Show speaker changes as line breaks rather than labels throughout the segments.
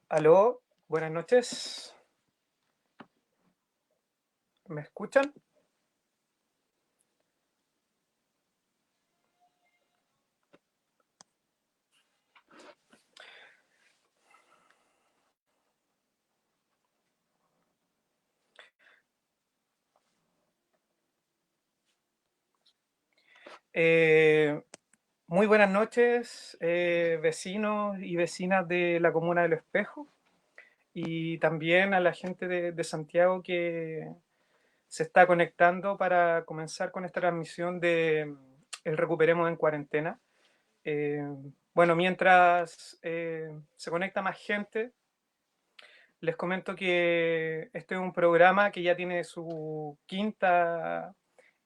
Aló, buenas noches. ¿Me escuchan? Eh, Muy buenas noches, vecinos y vecinas de la comuna de Los Espejos y también a la gente de Santiago que se está conectando para comenzar con esta transmisión de el Recuperemos en Cuarentena. Eh, bueno, mientras se conecta más gente, les comento que este es un programa que ya tiene su quinta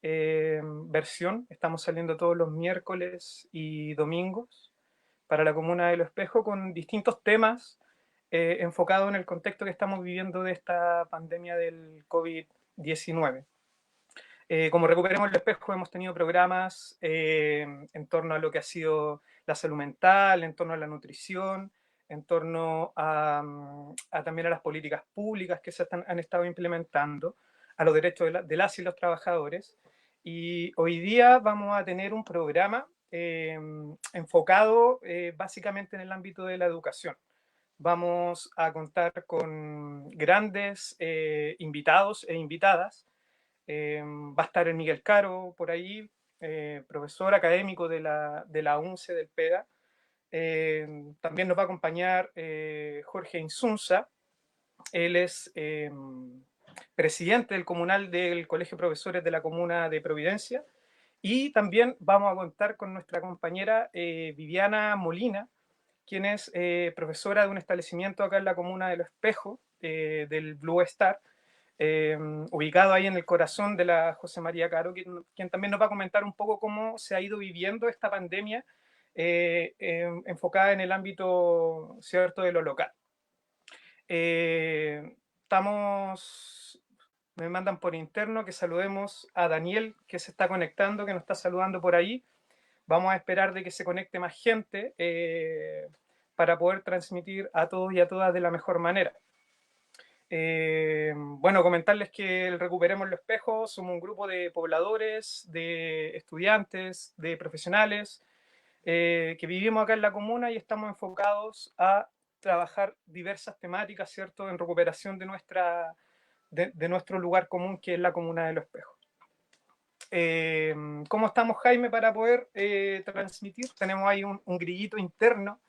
versión. Estamos saliendo todos los miércoles y domingos para la comuna de Lo Espejo con distintos temas enfocados en el contexto que estamos viviendo de esta pandemia del COVID-19. Como Recuperemos el Espejo, hemos tenido programas en torno a lo que ha sido la salud mental, en torno a la nutrición, en torno a también a las políticas públicas que han estado implementando, a los derechos de las y los trabajadores. Y hoy día vamos a tener un programa enfocado básicamente en el ámbito de la educación. Vamos a contar con grandes invitados e invitadas. Va a estar el Miguel Caro por ahí, profesor académico de la UNCE del PEDA. También nos va a acompañar Jorge Insunza. Él es presidente del comunal del Colegio de Profesores de la Comuna de Providencia. Y también vamos a contar con nuestra compañera Viviana Molina, quien es profesora de un establecimiento acá en la comuna de Los Espejos, del Blue Star, ubicado ahí en el corazón de la José María Caro, quien también nos va a comentar un poco cómo se ha ido viviendo esta pandemia enfocada en el ámbito, ¿cierto?, de lo local. Estamos, me mandan por interno que saludemos a Daniel, que se está conectando, que nos está saludando por ahí. Vamos a esperar de que se conecte más gente para poder transmitir a todos y a todas de la mejor manera. Bueno, comentarles que el Recuperemos los Espejos somos un grupo de pobladores, de estudiantes, de profesionales que vivimos acá en la comuna y estamos enfocados a trabajar diversas temáticas, ¿cierto?, en recuperación de nuestro lugar común, que es la comuna de Los Espejos. ¿Cómo estamos, Jaime, para poder transmitir? Tenemos ahí un grillito interno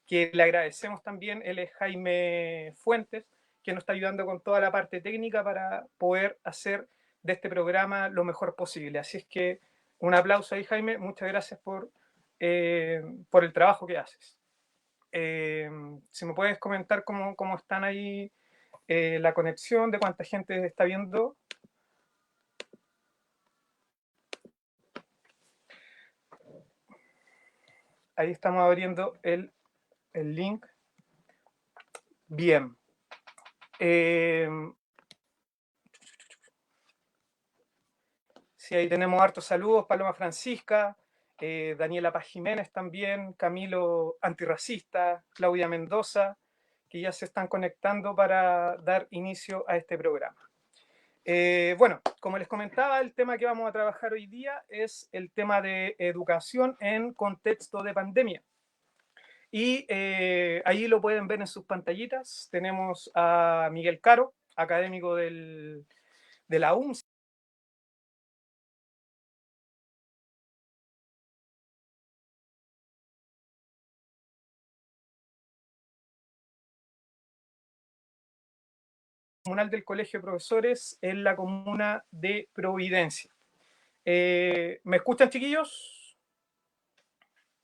que le agradecemos también. Él es Jaime Fuentes, que nos está ayudando con toda la parte técnica para poder hacer de este programa lo mejor posible. Así es que un aplauso ahí, Jaime. Muchas gracias por el trabajo que haces. Si me puedes comentar cómo están ahí la conexión, de cuánta gente está viendo. Ahí estamos abriendo el link. Bien. Sí, ahí tenemos hartos saludos. Paloma Francisca, Daniela Paz Jiménez también, Camilo Antirracista, Claudia Mendoza, que ya se están conectando para dar inicio a este programa. Bueno, como les comentaba, el tema que vamos a trabajar hoy día es el tema de educación en contexto de pandemia. Y ahí lo pueden ver en sus pantallitas. Tenemos a Miguel Caro, académico de la UNCE. Comunal del Colegio de Profesores en la comuna de Providencia. ¿Me escuchan, chiquillos?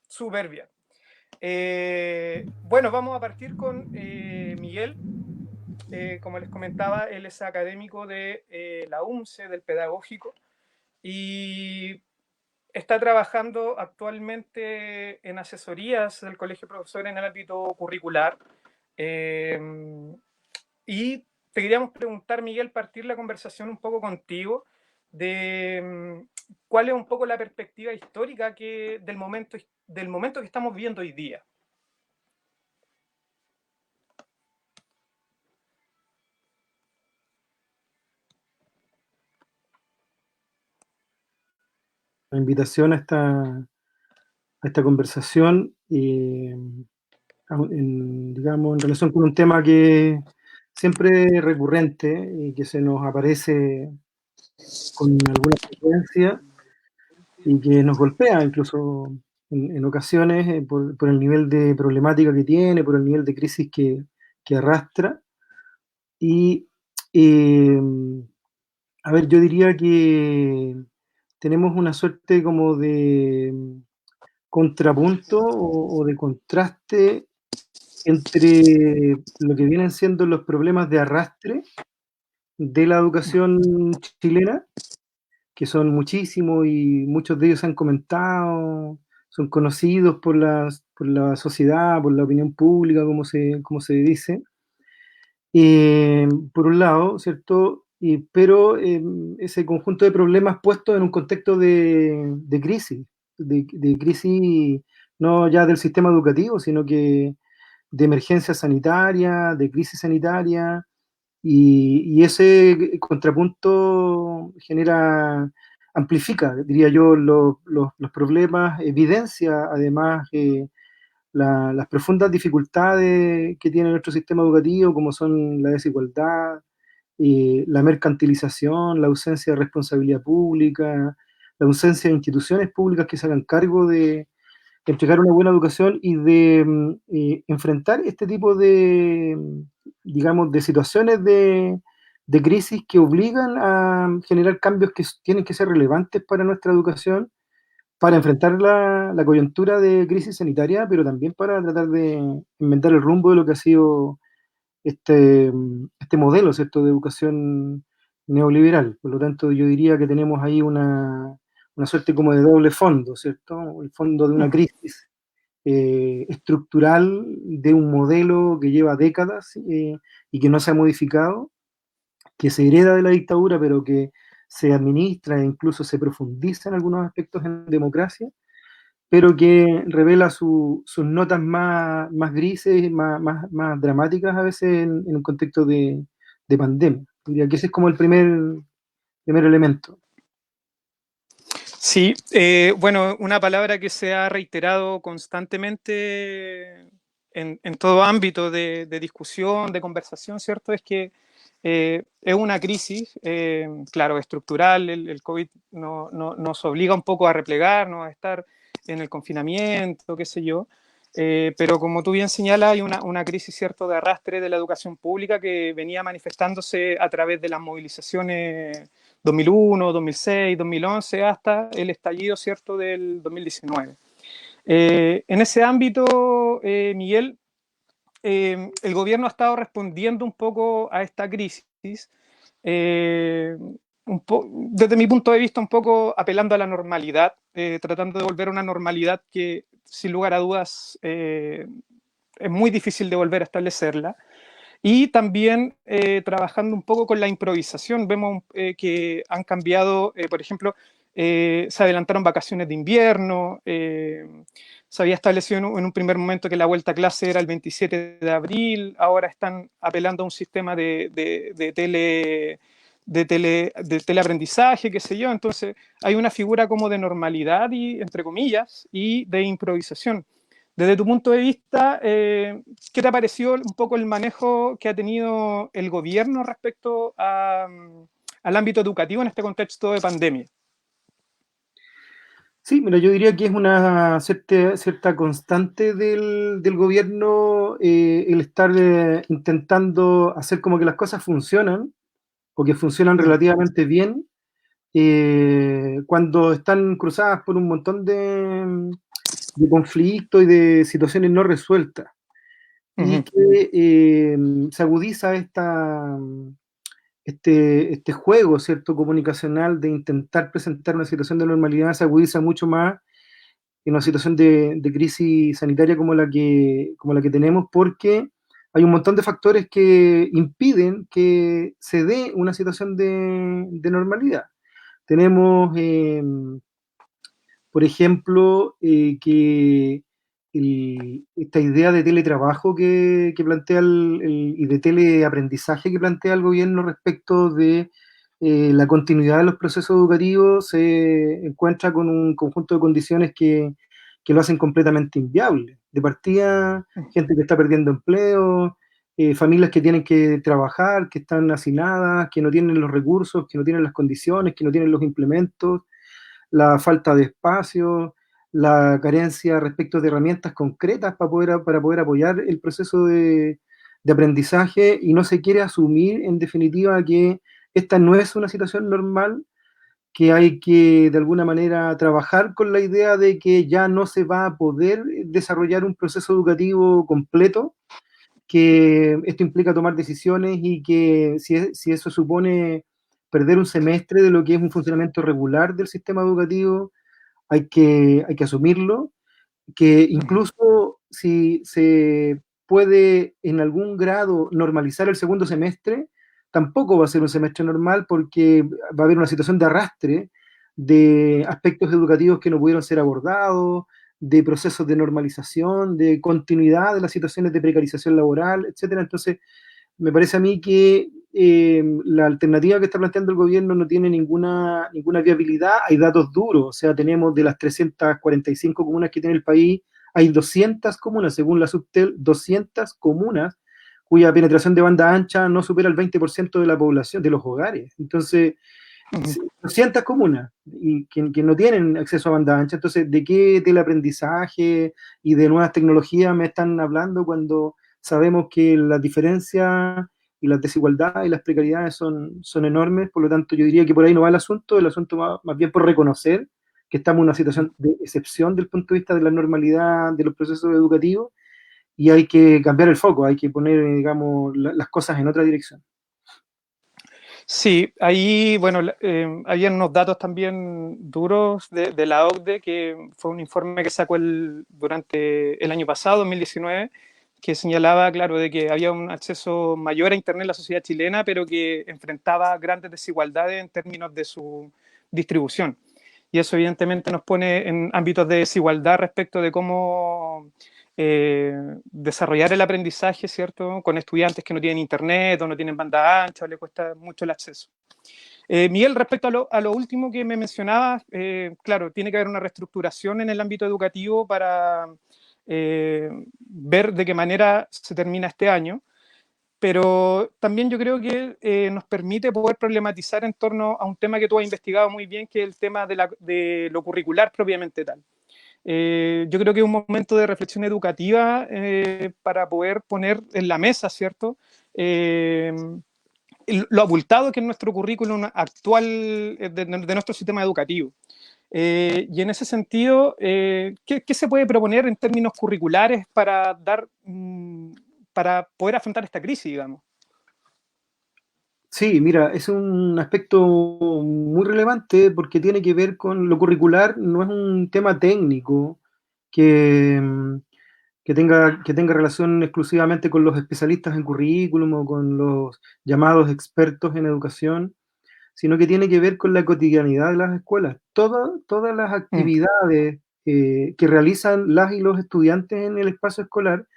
Súper bien. Bueno, vamos a partir con Miguel. Como les comentaba, él es académico de la UNCE, del Pedagógico, y está trabajando actualmente en asesorías del Colegio de Profesores en el ámbito curricular. Y te queríamos preguntar, Miguel, partir la conversación un poco contigo de cuál es un poco la perspectiva histórica del momento que estamos viviendo hoy día.
la invitación a esta conversación, digamos, en relación con un tema que siempre es recurrente y que se nos aparece con alguna frecuencia y que nos golpea incluso en ocasiones por el nivel de problemática que tiene, por el nivel de crisis que arrastra. Y eh, a ver, yo diría que tenemos una suerte como de contrapunto o de contraste entre lo que vienen siendo los problemas de arrastre de la educación chilena, que son muchísimos y muchos de ellos se han comentado, son conocidos por la sociedad, por la opinión pública, como se dice. Por un lado, ¿cierto? Pero ese conjunto de problemas puestos en un contexto de crisis, de crisis no ya del sistema educativo, sino que de emergencia sanitaria, de crisis sanitaria, y ese contrapunto amplifica, diría yo, los problemas, evidencia además las profundas dificultades que tiene nuestro sistema educativo, como son la desigualdad, la mercantilización, la ausencia de responsabilidad pública, la ausencia de instituciones públicas que se hagan cargo de entregar una buena educación y de enfrentar este tipo de, digamos, de situaciones de crisis que obligan a generar cambios que tienen que ser relevantes para nuestra educación, para enfrentar la coyuntura de crisis sanitaria, pero también para tratar de inventar el rumbo de lo que ha sido este modelo, ¿cierto?, de educación neoliberal. Por lo tanto, yo diría que tenemos ahí una suerte como de doble fondo, ¿cierto? El fondo de una crisis estructural de un modelo que lleva décadas y que no se ha modificado, que se hereda de la dictadura, pero que se administra e incluso se profundiza en algunos aspectos en democracia, pero que revela sus notas más grises, más dramáticas a veces en un contexto de pandemia. Diría que ese es como el primer elemento.
Sí, bueno, una palabra que se ha reiterado constantemente en todo ámbito de discusión, de conversación, ¿cierto? Es que es una crisis, claro, estructural. El COVID nos obliga un poco a replegarnos, a estar en el confinamiento, qué sé yo. Pero como tú bien señalas, hay una crisis, ¿cierto?, de arrastre de la educación pública que venía manifestándose a través de las movilizaciones 2001, 2006, 2011, hasta el estallido, ¿cierto?, del 2019. En ese ámbito, Miguel, el gobierno ha estado respondiendo un poco a esta crisis, eh, desde mi punto de vista, un poco apelando a la normalidad, tratando de volver a una normalidad que, sin lugar a dudas, es muy difícil de volver a establecerla. Y también trabajando un poco con la improvisación. Vemos que han cambiado, por ejemplo, se adelantaron vacaciones de invierno, se había establecido en un primer momento que la vuelta a clase era el 27 de abril, ahora están apelando a un sistema de teleaprendizaje, qué sé yo. Entonces hay una figura como de normalidad, y, entre comillas, y de improvisación. Desde tu punto de vista, ¿qué te ha parecido un poco el manejo que ha tenido el gobierno respecto al ámbito educativo en este contexto de pandemia?
Sí, mira, yo diría que es una cierta constante del gobierno el estar intentando hacer como que las cosas funcionan o que funcionan
Mm.
relativamente bien cuando están cruzadas por un montón de conflictos y de situaciones no resueltas y
Ujú.
que se agudiza este juego, ¿cierto?, comunicacional de intentar presentar una situación de normalidad, se agudiza mucho más en una situación de crisis sanitaria como la que tenemos, porque hay un montón de factores que impiden que se dé una situación de normalidad. Tenemos, por ejemplo, que esta idea de teletrabajo que plantea y de teleaprendizaje que plantea el gobierno respecto de la continuidad de los procesos educativos se encuentra con un conjunto de condiciones que lo hacen completamente inviable. De partida, gente que está perdiendo empleo, familias que tienen que trabajar, que están hacinadas, que no tienen los recursos, que no tienen las condiciones, que no tienen los implementos, la falta de espacio, la carencia respecto de herramientas concretas para poder apoyar el proceso de aprendizaje, y no se quiere asumir en definitiva que esta no es una situación normal, que hay que de alguna manera trabajar con la idea de que ya no se va a poder desarrollar un proceso educativo completo, que esto implica tomar decisiones y que si eso supone perder un semestre de lo que es un funcionamiento regular del sistema educativo, hay que asumirlo, que incluso si se puede en algún grado normalizar el segundo semestre, tampoco va a ser un semestre normal, porque va a haber una situación de arrastre de aspectos educativos que no pudieron ser abordados, de procesos de normalización, de continuidad de las situaciones de precarización laboral, etcétera. Entonces, me parece a mí que la alternativa que está planteando el gobierno no tiene ninguna viabilidad. Hay datos duros, o sea, tenemos de las 345 comunas que tiene el país, hay 200 comunas, según la Subtel, 200 comunas cuya penetración de banda ancha no supera el 20% de la población, de los hogares. Entonces, 200 comunas y que no tienen acceso a banda ancha. Entonces, ¿de qué teleaprendizaje y de nuevas tecnologías me están hablando cuando sabemos que las diferencias y las desigualdades y las precariedades son enormes? Por lo tanto, yo diría que por ahí no va el asunto va más bien por reconocer que estamos en una situación de excepción del punto de vista de la normalidad de los procesos educativos, y hay que cambiar el foco, hay que poner, digamos, las cosas en otra dirección.
Sí, ahí, bueno, habían unos datos también duros de la OCDE, que fue un informe que sacó durante el año pasado, 2019, que señalaba, claro, de que había un acceso mayor a Internet en la sociedad chilena, pero que enfrentaba grandes desigualdades en términos de su distribución. Y eso evidentemente nos pone en ámbitos de desigualdad respecto de cómo desarrollar el aprendizaje, ¿cierto? Con estudiantes que no tienen internet o no tienen banda ancha o les cuesta mucho el acceso. Miguel, respecto a lo último que me mencionabas, claro, tiene que haber una reestructuración en el ámbito educativo para ver de qué manera se termina este año, pero también yo creo que nos permite poder problematizar en torno a un tema que tú has investigado muy bien, que es el tema de lo curricular propiamente tal. Yo creo que es un momento de reflexión educativa para poder poner en la mesa, ¿cierto? Lo abultado que es nuestro currículum actual de nuestro sistema educativo. Y en ese sentido, ¿qué se puede proponer en términos curriculares para poder afrontar esta crisis, digamos?
Sí, mira, es un aspecto muy relevante porque tiene que ver con lo curricular, no es un tema técnico que, que tenga relación exclusivamente con los especialistas en currículum o con los llamados expertos en educación, sino que tiene que ver con la cotidianidad de las escuelas. Todas las actividades que realizan las y los estudiantes en el espacio escolar,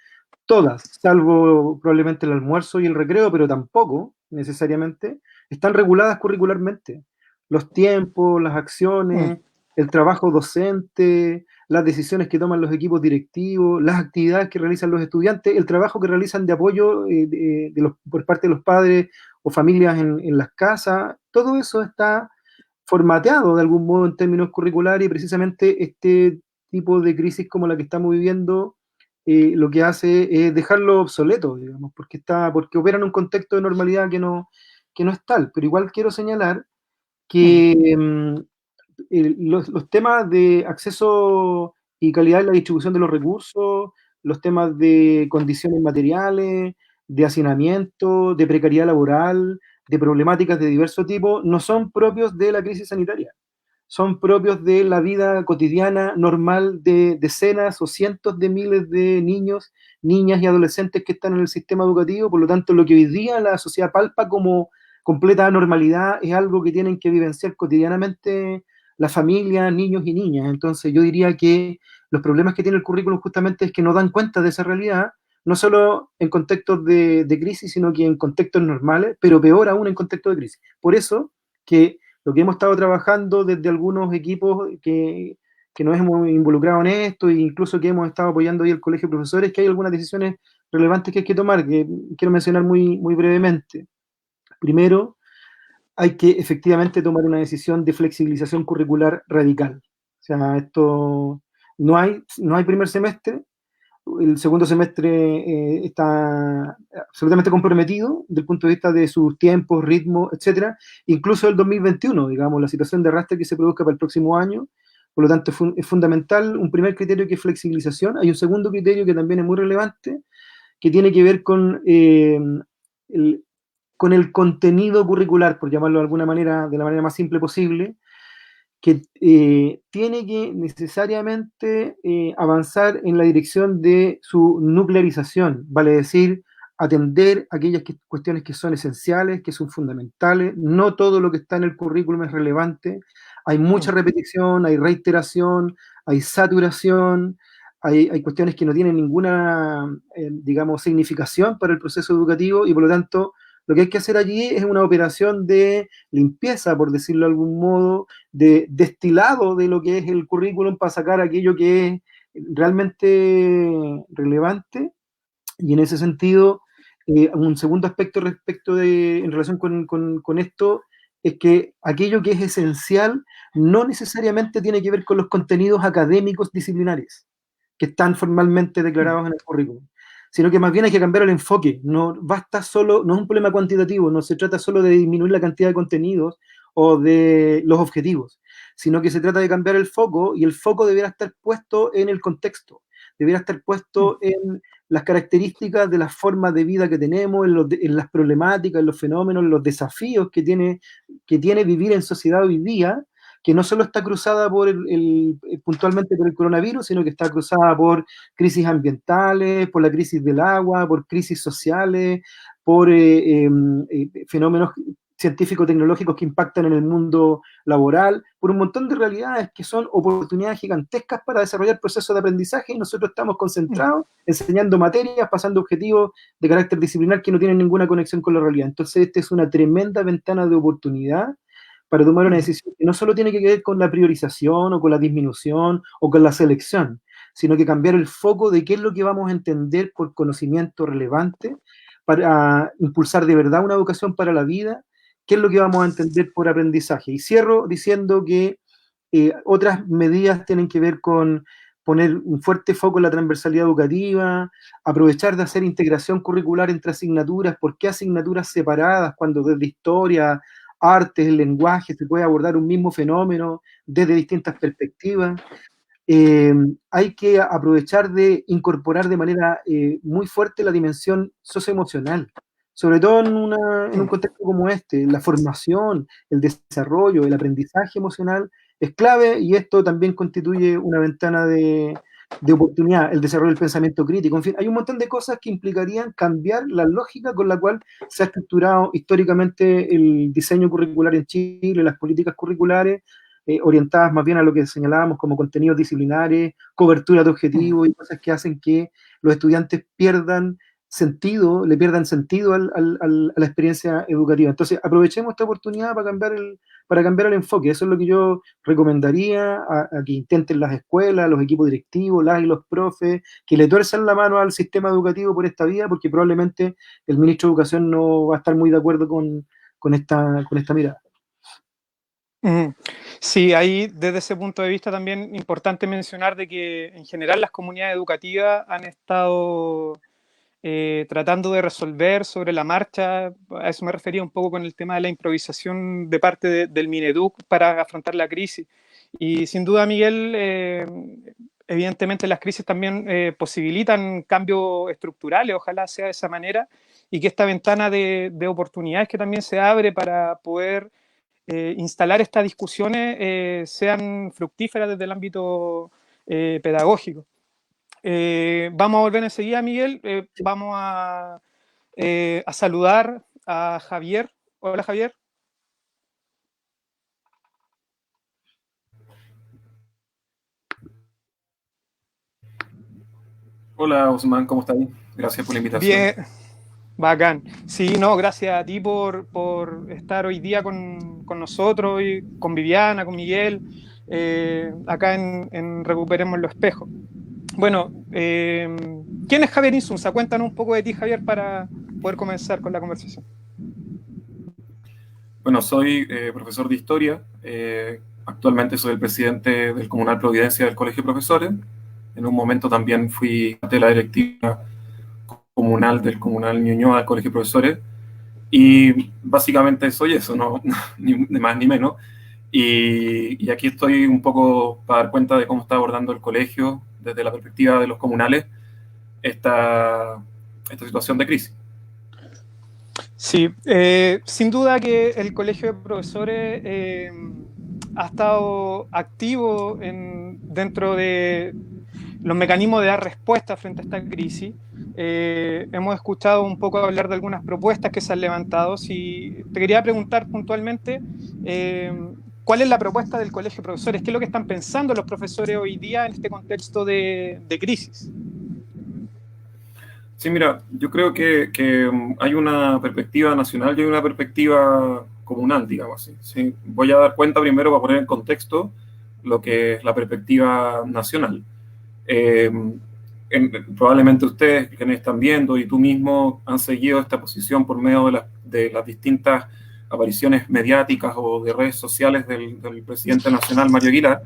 todas, salvo probablemente el almuerzo y el recreo, pero tampoco necesariamente, están reguladas curricularmente. Los tiempos, las acciones, el trabajo docente, las decisiones que toman los equipos directivos, las actividades que realizan los estudiantes, el trabajo que realizan de apoyo por parte de los padres o familias en las casas, todo eso está formateado de algún modo en términos curriculares, y precisamente este tipo de crisis como la que estamos viviendo lo que hace es dejarlo obsoleto, digamos, porque opera en un contexto de normalidad que no es tal. Pero igual quiero señalar que los temas de acceso y calidad en la distribución de los recursos, los temas de condiciones materiales, de hacinamiento, de precariedad laboral, de problemáticas de diverso tipo, no son propios de la crisis sanitaria, son propios de la vida cotidiana normal de decenas o cientos de miles de niños, niñas y adolescentes que están en el sistema educativo. Por lo tanto, lo que hoy día la sociedad palpa como completa anormalidad es algo que tienen que vivenciar cotidianamente las familias, niños y niñas. Entonces, yo diría que los problemas que tiene el currículum justamente es que no dan cuenta de esa realidad, no solo en contextos de crisis, sino que en contextos normales, pero peor aún en contextos de crisis. Por eso que lo que hemos estado trabajando desde algunos equipos que nos hemos involucrado en esto, e incluso que hemos estado apoyando ahí el colegio de profesores, que hay algunas decisiones relevantes que hay que tomar, que quiero mencionar muy brevemente. Primero, hay que efectivamente tomar una decisión de flexibilización curricular radical. O sea, esto no hay primer semestre, el segundo semestre está absolutamente comprometido desde el punto de vista de sus tiempos, ritmos, etcétera, incluso el 2021, digamos, la situación de arrastre que se produzca para el próximo año. Por lo tanto, es fundamental un primer criterio que es flexibilización. Hay un segundo criterio que también es muy relevante, que tiene que ver el, con el contenido curricular, por llamarlo de alguna manera, de la manera más simple posible, que tiene que necesariamente avanzar en la dirección de su nuclearización, vale decir, atender aquellas cuestiones que son esenciales, que son fundamentales. No todo lo que está en el currículum es relevante. Hay mucha repetición, hay reiteración, hay saturación, hay cuestiones que no tienen ninguna, digamos, significación para el proceso educativo y por lo tanto lo que hay que hacer allí es una operación de limpieza, por decirlo de algún modo, de destilado de lo que es el currículum para sacar aquello que es realmente relevante. Y en ese sentido, un segundo aspecto en relación con esto es que aquello que es esencial no necesariamente tiene que ver con los contenidos académicos disciplinares que están formalmente declarados en el currículum, sino que más bien hay que cambiar el enfoque. No basta solo, no es un problema cuantitativo, no se trata solo de disminuir la cantidad de contenidos o de los objetivos, sino que se trata de cambiar el foco y el foco deberá estar puesto en el contexto, deberá estar puesto en las características de las formas de vida que tenemos, en las problemáticas, en los fenómenos, en los desafíos que tiene vivir en sociedad hoy día, que no solo está cruzada puntualmente por el coronavirus, sino que está cruzada por crisis ambientales, por la crisis del agua, por crisis sociales, por fenómenos científico-tecnológicos que impactan en el mundo laboral, por un montón de realidades que son oportunidades gigantescas para desarrollar procesos de aprendizaje y nosotros estamos concentrados enseñando materias, pasando objetivos de carácter disciplinar que no tienen ninguna conexión con la realidad. Entonces, esta es una tremenda ventana de oportunidad para tomar una decisión que no solo tiene que ver con la priorización o con la disminución o con la selección, sino que cambiar el foco de qué es lo que vamos a entender por conocimiento relevante para impulsar de verdad una educación para la vida, qué es lo que vamos a entender por aprendizaje. Y cierro diciendo que otras medidas tienen que ver con poner un fuerte foco en la transversalidad educativa, aprovechar de hacer integración curricular entre asignaturas, ¿por qué asignaturas separadas cuando desde historia, artes, el lenguaje, se puede abordar un mismo fenómeno desde distintas perspectivas? Hay que aprovechar de incorporar de manera muy fuerte la dimensión socioemocional, sobre todo en un contexto como este. La formación, el desarrollo, el aprendizaje emocional es clave y esto también constituye una ventana de oportunidad, el desarrollo del pensamiento crítico. En fin, hay un montón de cosas que implicarían cambiar la lógica con la cual se ha estructurado históricamente el diseño curricular en Chile, las políticas curriculares, orientadas más bien a lo que señalábamos como contenidos disciplinares, cobertura de objetivos y cosas que hacen que los estudiantes le pierdan sentido a la experiencia educativa. Entonces, aprovechemos esta oportunidad para cambiar el enfoque. Eso es lo que yo recomendaría a que intenten las escuelas, los equipos directivos, las y los profes, que le tuerzan la mano al sistema educativo por esta vía, porque probablemente el ministro de Educación no va a estar muy de acuerdo con esta mirada.
Sí, ahí desde ese punto de vista también importante mencionar de que en general las comunidades educativas han estado tratando de resolver sobre la marcha. A eso me refería un poco con el tema de la improvisación de parte del Mineduc para afrontar la crisis. Y sin duda, Miguel, evidentemente las crisis también posibilitan cambios estructurales, ojalá sea de esa manera, y que esta ventana de oportunidades que también se abre para poder instalar estas discusiones sean fructíferas desde el ámbito pedagógico. Vamos a volver enseguida, Miguel. Vamos a saludar a Javier. Hola, Javier.
Hola, Osman, ¿cómo estás? Gracias por la invitación.
Bien, Bacán. Sí, no, gracias a ti por estar hoy día con nosotros, y con Viviana, con Miguel, acá en Recuperemos los Espejos. Bueno, ¿quién es Javier Insunza? Cuéntanos un poco de ti, Javier, para poder comenzar con la conversación.
Bueno, soy profesor de historia. Actualmente soy el presidente del Comunal Providencia del Colegio de Profesores. En un momento también fui parte de la directiva comunal del Comunal Ñuñoa del Colegio de Profesores. Y básicamente soy eso, no, ni más ni menos. Y aquí estoy un poco para dar cuenta de cómo está abordando el colegio desde la perspectiva de los comunales esta situación de crisis.
Sí, sin duda que el Colegio de Profesores ha estado activo dentro de los mecanismos de dar respuesta frente a esta crisis. Hemos escuchado un poco hablar de algunas propuestas que se han levantado. Si te quería preguntar puntualmente, ¿cuál es la propuesta del Colegio de Profesores? ¿Qué es lo que están pensando los profesores hoy día en este contexto de crisis?
Sí, mira, yo creo que hay una perspectiva nacional y hay una perspectiva comunal, digamos así. ¿Sí? Voy a dar cuenta primero para poner en contexto lo que es la perspectiva nacional. Probablemente ustedes que me están viendo y tú mismo han seguido esta posición por medio de las distintas apariciones mediáticas o de redes sociales del presidente nacional, Mario Aguilar,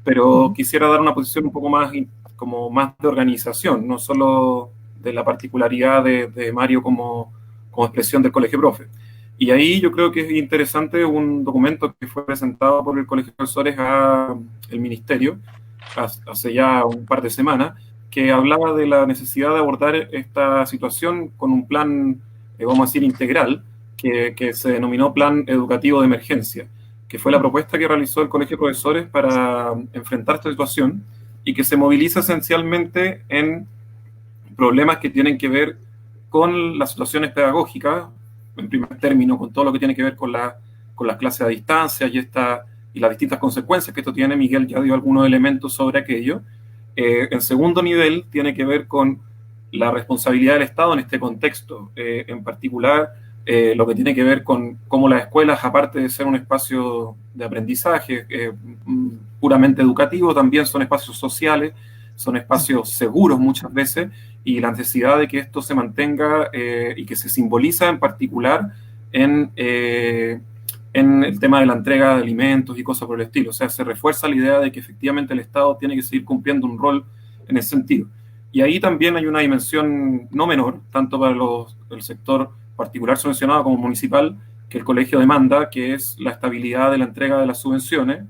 pero quisiera dar una posición un poco más, como más de organización, no solo de la particularidad de Mario como expresión del Colegio Profe. Y ahí yo creo que es interesante un documento que fue presentado por el Colegio de Profesores al Ministerio hace ya un par de semanas, que hablaba de la necesidad de abordar esta situación con un plan, vamos a decir, integral, que se denominó Plan Educativo de Emergencia, que fue la propuesta que realizó el Colegio de Profesores para enfrentar esta situación y que se moviliza esencialmente en problemas que tienen que ver con las situaciones pedagógicas, en primer término, con todo lo que tiene que ver con las clases a distancia y las distintas consecuencias que esto tiene. Miguel ya dio algunos elementos sobre aquello. En segundo nivel, tiene que ver con la responsabilidad del Estado en este contexto, en particular lo que tiene que ver con cómo las escuelas, aparte de ser un espacio de aprendizaje puramente educativo, también son espacios sociales, son espacios seguros muchas veces, y la necesidad de que esto se mantenga y que se simboliza en particular en el tema de la entrega de alimentos y cosas por el estilo. O sea, se refuerza la idea de que efectivamente el Estado tiene que seguir cumpliendo un rol en ese sentido. Y ahí también hay una dimensión no menor, tanto para el sector particular subvencionado como municipal, que el colegio demanda, que es la estabilidad de la entrega de las subvenciones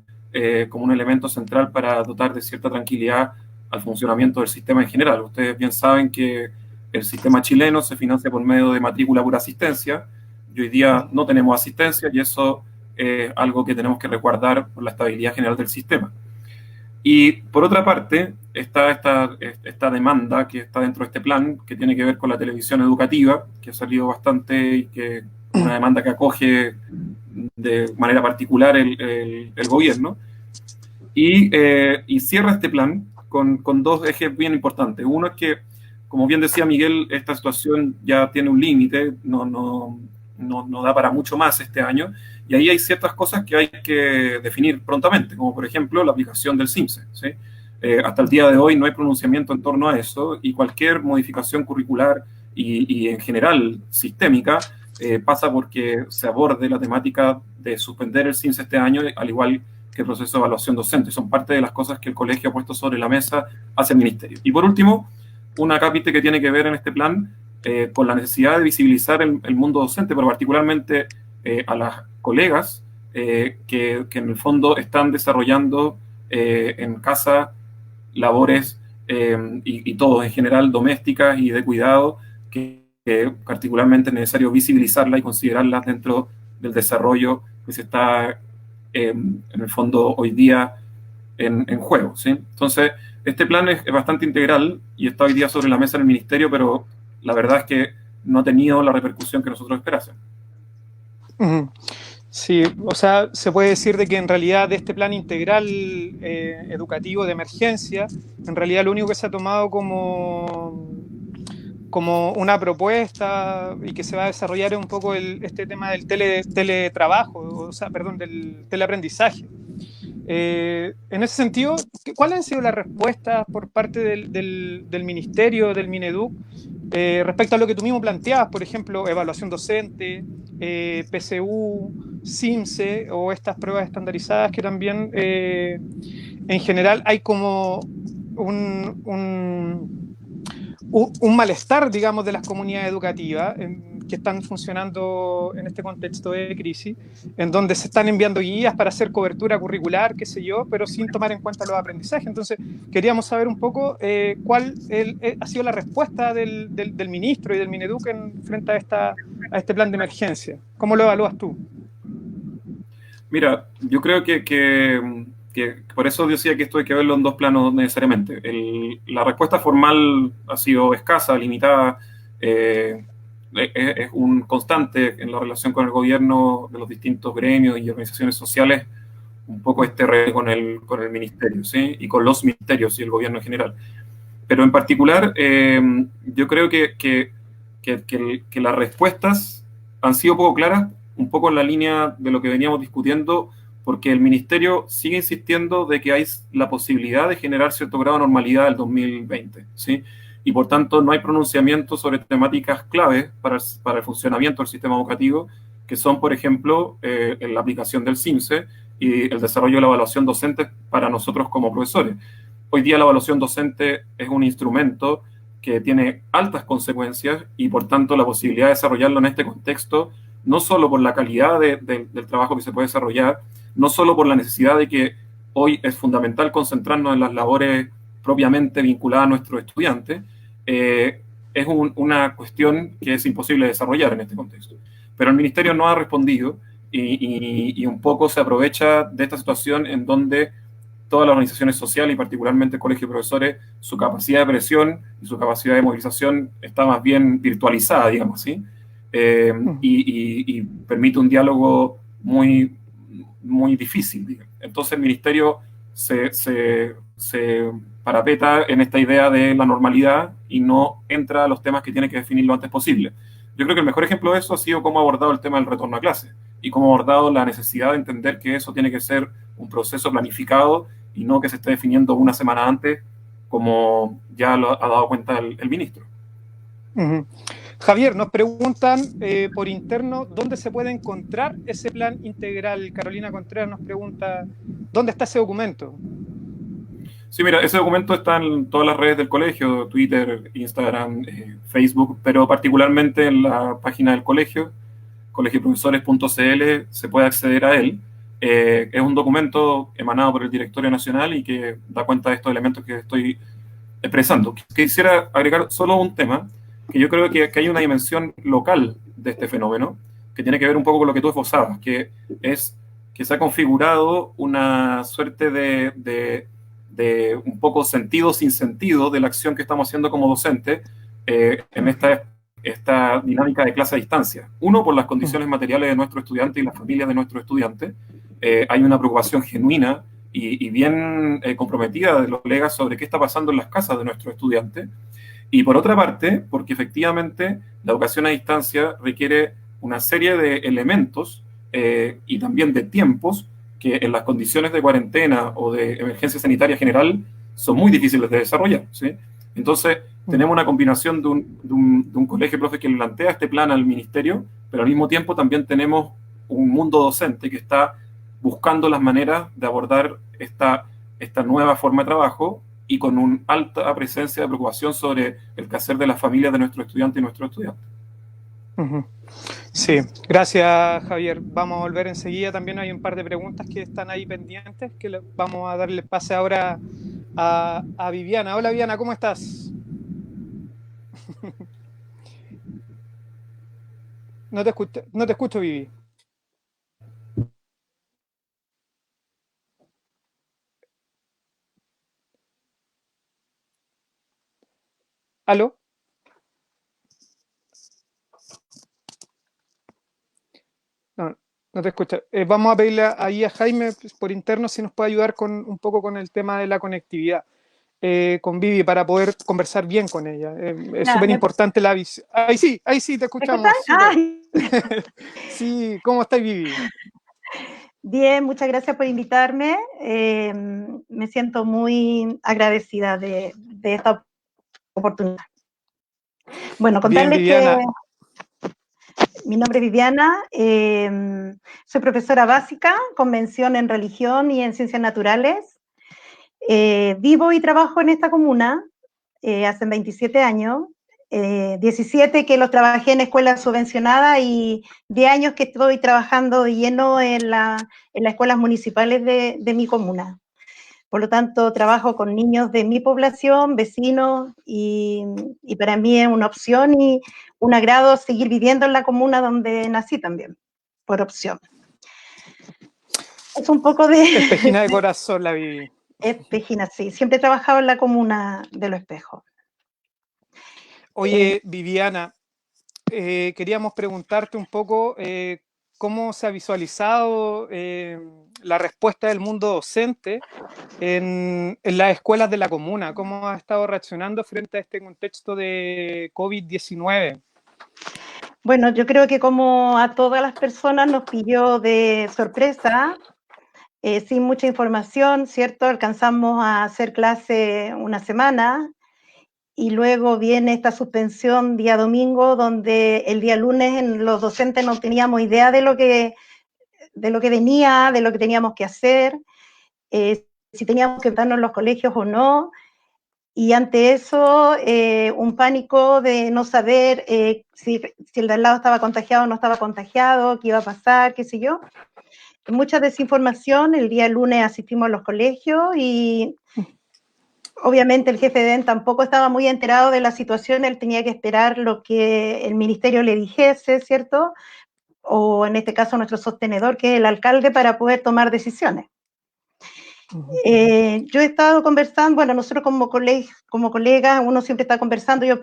como un elemento central para dotar de cierta tranquilidad al funcionamiento del sistema en general. Ustedes bien saben que el sistema chileno se financia por medio de matrícula por asistencia, y hoy día no tenemos asistencia, y eso es algo que tenemos que resguardar por la estabilidad general del sistema. Y por otra parte, está esta demanda que está dentro de este plan, que tiene que ver con la televisión educativa, que ha salido bastante y que una demanda que acoge de manera particular el gobierno. Y cierra este plan con dos ejes bien importantes. Uno es que, como bien decía Miguel, esta situación ya tiene un límite, no da para mucho más este año, y ahí hay ciertas cosas que hay que definir prontamente, como por ejemplo la aplicación del CIMSE. ¿Sí? Hasta el día de hoy no hay pronunciamiento en torno a eso, y cualquier modificación curricular y en general sistémica pasa porque se aborde la temática de suspender el CIMSE este año, al igual que el proceso de evaluación docente. Son parte de las cosas que el colegio ha puesto sobre la mesa hacia el ministerio. Y por último, un acápite que tiene que ver en este plan con la necesidad de visibilizar el mundo docente, pero particularmente a las colegas que en el fondo están desarrollando en casa labores y todo en general domésticas y de cuidado, que particularmente es necesario visibilizarlas y considerarlas dentro del desarrollo que se está en el fondo hoy día en juego. ¿Sí? Entonces, este plan es bastante integral y está hoy día sobre la mesa en el ministerio, pero la verdad es que no ha tenido la repercusión que nosotros esperásemos.
Sí, o sea, se puede decir de que en realidad de este plan integral educativo de emergencia, en realidad lo único que se ha tomado como una propuesta y que se va a desarrollar un poco este tema del teletrabajo, o sea, perdón, del teleaprendizaje. En ese sentido, ¿cuáles han sido las respuestas por parte del Ministerio, del Mineduc, respecto a lo que tú mismo planteabas, por ejemplo, evaluación docente, PSU, CIMSE o estas pruebas estandarizadas que también en general hay como un malestar, digamos, de las comunidades educativas que están funcionando en este contexto de crisis, en donde se están enviando guías para hacer cobertura curricular, qué sé yo, pero sin tomar en cuenta los aprendizajes. Entonces, queríamos saber un poco cuál ha sido la respuesta del ministro y del Mineduc frente a este plan de emergencia. ¿Cómo lo evalúas tú?
Mira, yo creo que por eso decía que esto hay que verlo en dos planos necesariamente. La respuesta formal ha sido escasa, limitada, es un constante en la relación con el gobierno de los distintos gremios y organizaciones sociales, un poco este reto con el ministerio, ¿sí? Y con los ministerios y el gobierno en general. Pero en particular, yo creo que las respuestas han sido poco claras, un poco en la línea de lo que veníamos discutiendo, porque el ministerio sigue insistiendo de que hay la posibilidad de generar cierto grado de normalidad del 2020, ¿sí? Y por tanto no hay pronunciamiento sobre temáticas claves para el funcionamiento del sistema educativo, que son, por ejemplo, la aplicación del CIMSE y el desarrollo de la evaluación docente para nosotros como profesores. Hoy día la evaluación docente es un instrumento que tiene altas consecuencias y por tanto la posibilidad de desarrollarlo en este contexto, no solo por la calidad del trabajo que se puede desarrollar, no solo por la necesidad de que hoy es fundamental concentrarnos en las labores propiamente vinculadas a nuestros estudiantes, es una cuestión que es imposible desarrollar en este contexto. Pero el Ministerio no ha respondido y un poco se aprovecha de esta situación en donde todas las organizaciones sociales y particularmente el Colegio de Profesores, su capacidad de presión y su capacidad de movilización está más bien virtualizada, digamos así, y permite un diálogo muy difícil. Entonces el Ministerio se parapeta en esta idea de la normalidad y no entra a los temas que tiene que definir lo antes posible. Yo creo que el mejor ejemplo de eso ha sido cómo ha abordado el tema del retorno a clase y cómo ha abordado la necesidad de entender que eso tiene que ser un proceso planificado y no que se esté definiendo una semana antes, como ya lo ha dado cuenta el ministro.
Javier, nos preguntan por interno dónde se puede encontrar ese plan integral. Carolina Contreras nos pregunta, ¿dónde está ese documento?
Sí, mira, ese documento está en todas las redes del colegio, Twitter, Instagram, Facebook, pero particularmente en la página del colegio, colegioprofesores.cl, se puede acceder a él. Es un documento emanado por el Directorio Nacional y que da cuenta de estos elementos que estoy expresando. Quisiera agregar solo un tema, que yo creo que hay una dimensión local de este fenómeno, que tiene que ver un poco con lo que tú esbozabas, que es que se ha configurado una suerte de un poco sentido sin sentido de la acción que estamos haciendo como docentes en esta dinámica de clase a distancia. Uno, por las condiciones materiales de nuestros estudiantes y las familias de nuestros estudiantes. Hay una preocupación genuina y bien comprometida de los colegas sobre qué está pasando en las casas de nuestros estudiantes. Y por otra parte, porque efectivamente la educación a distancia requiere una serie de elementos y también de tiempos que en las condiciones de cuarentena o de emergencia sanitaria general son muy difíciles de desarrollar, ¿sí? Entonces, tenemos una combinación de un colegio de profes que le plantea este plan al ministerio, pero al mismo tiempo también tenemos un mundo docente que está buscando las maneras de abordar esta nueva forma de trabajo y con una alta presencia de preocupación sobre el quehacer de las familias de nuestros estudiantes y nuestros estudiantes.
Sí, gracias Javier. Vamos a volver enseguida. También hay un par de preguntas que están ahí pendientes, que vamos a darle pase ahora a Viviana. Hola Viviana, ¿cómo estás? No te escucho, Vivi. ¿Aló? No te escucho. Vamos a pedirle ahí a Jaime por interno si nos puede ayudar un poco con el tema de la conectividad. con Vivi para poder conversar bien con ella. Es
Ya,
súper importante la visión. Ahí sí, te
¿me
escuchamos.
escuchan?
Sí, ¿cómo estás, Vivi?
Bien, muchas gracias por invitarme. Me siento muy agradecida de esta oportunidad. Bueno,
Bien,
contarles que
Viviana.
mi nombre es Viviana, soy profesora básica con mención en religión y en ciencias naturales. Vivo y trabajo en esta comuna hace 27 años, 17 que los trabajé en escuelas subvencionadas y 10 años que estoy trabajando de lleno en las escuelas municipales de mi comuna. Por lo tanto, trabajo con niños de mi población, vecinos, y para mí es una opción y un agrado seguir viviendo en la comuna donde nací también, por opción. Es un poco de...
Espejina de corazón, la Vivi.
Espejina, sí. Siempre he trabajado en la comuna de Los Espejos.
Oye, Viviana, queríamos preguntarte un poco cómo se ha visualizado la respuesta del mundo docente en las escuelas de la comuna, cómo ha estado reaccionando frente a este contexto de COVID-19.
Bueno, yo creo que como a todas las personas nos pilló de sorpresa, sin mucha información, ¿cierto? Alcanzamos a hacer clase una semana y luego viene esta suspensión día domingo, donde el día lunes los docentes no teníamos idea de lo que venía, de lo que teníamos que hacer, si teníamos que estar en los colegios o no. Y ante eso, un pánico de no saber si el de al lado estaba contagiado o no estaba contagiado, qué iba a pasar, qué sé yo. Mucha desinformación. El día lunes asistimos a los colegios y obviamente el jefe de EN tampoco estaba muy enterado de la situación, él tenía que esperar lo que el ministerio le dijese, ¿cierto? O en este caso nuestro sostenedor, que es el alcalde, para poder tomar decisiones. Yo he estado conversando, bueno, nosotros como colegas, uno siempre está conversando, yo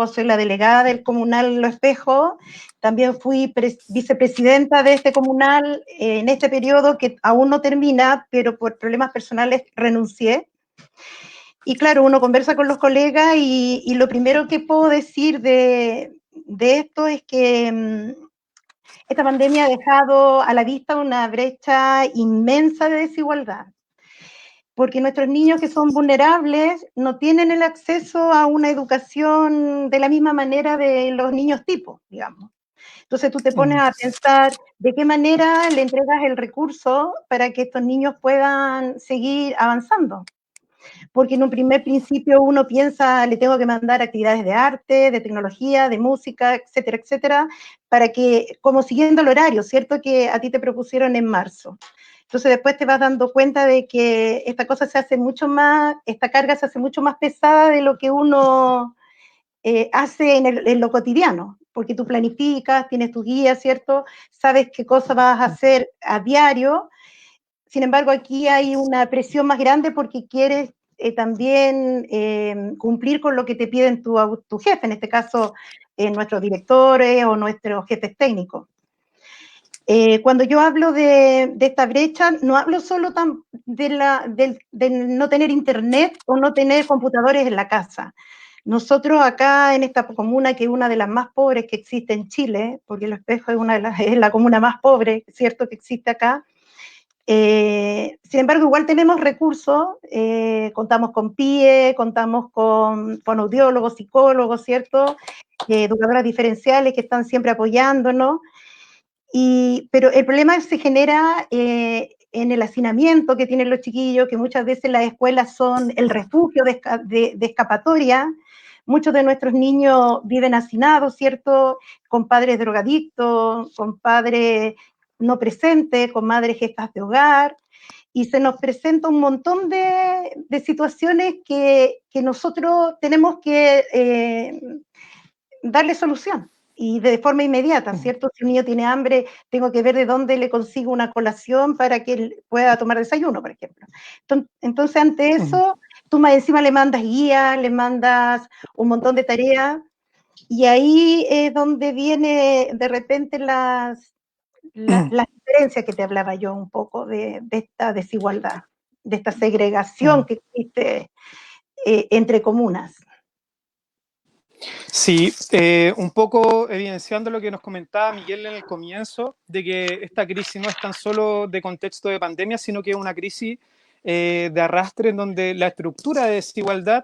soy la delegada del comunal Los Espejos, también fui vicepresidenta de este comunal en este periodo que aún no termina, pero por problemas personales renuncié. Y claro, uno conversa con los colegas y lo primero que puedo decir de esto es que esta pandemia ha dejado a la vista una brecha inmensa de desigualdad, porque nuestros niños que son vulnerables no tienen el acceso a una educación de la misma manera de los niños tipo, digamos. Entonces tú te pones a pensar de qué manera le entregas el recurso para que estos niños puedan seguir avanzando. Porque en un primer principio uno piensa, le tengo que mandar actividades de arte, de tecnología, de música, etcétera, etcétera, para que, como siguiendo el horario, ¿cierto? Que a ti te propusieron en marzo. Entonces después te vas dando cuenta de que esta cosa se hace mucho más, esta carga se hace mucho más pesada de lo que uno hace en lo cotidiano, porque tú planificas, tienes tu guía, ¿cierto? Sabes qué cosas vas a hacer a diario. Sin embargo, aquí hay una presión más grande porque quieres también cumplir con lo que te piden tu jefe, en este caso nuestros directores o nuestros jefes técnicos. Cuando yo hablo de esta brecha, no hablo solo de no tener internet o no tener computadores en la casa. Nosotros acá en esta comuna, que es una de las más pobres que existe en Chile, porque Los Espejos es la comuna más pobre, ¿cierto?, que existe acá. Sin embargo, igual tenemos recursos, contamos con PIE, contamos con audiólogos, psicólogos, ¿cierto?, educadoras diferenciales que están siempre apoyándonos. Pero el problema se genera en el hacinamiento que tienen los chiquillos, que muchas veces las escuelas son el refugio de escapatoria. Muchos de nuestros niños viven hacinados, ¿cierto?, con padres drogadictos, con padres no presentes, con madres jefas de hogar, y se nos presenta un montón de situaciones que nosotros tenemos que darle solución y de forma inmediata, ¿cierto? Si un niño tiene hambre, tengo que ver de dónde le consigo una colación para que él pueda tomar desayuno, por ejemplo. Entonces, ante eso, tú más encima le mandas guías, le mandas un montón de tareas, y ahí es donde viene de repente las diferencias que te hablaba yo un poco de esta desigualdad, de esta segregación que existe entre comunas.
Sí, un poco evidenciando lo que nos comentaba Miguel en el comienzo, de que esta crisis no es tan solo de contexto de pandemia, sino que es una crisis de arrastre en donde la estructura de desigualdad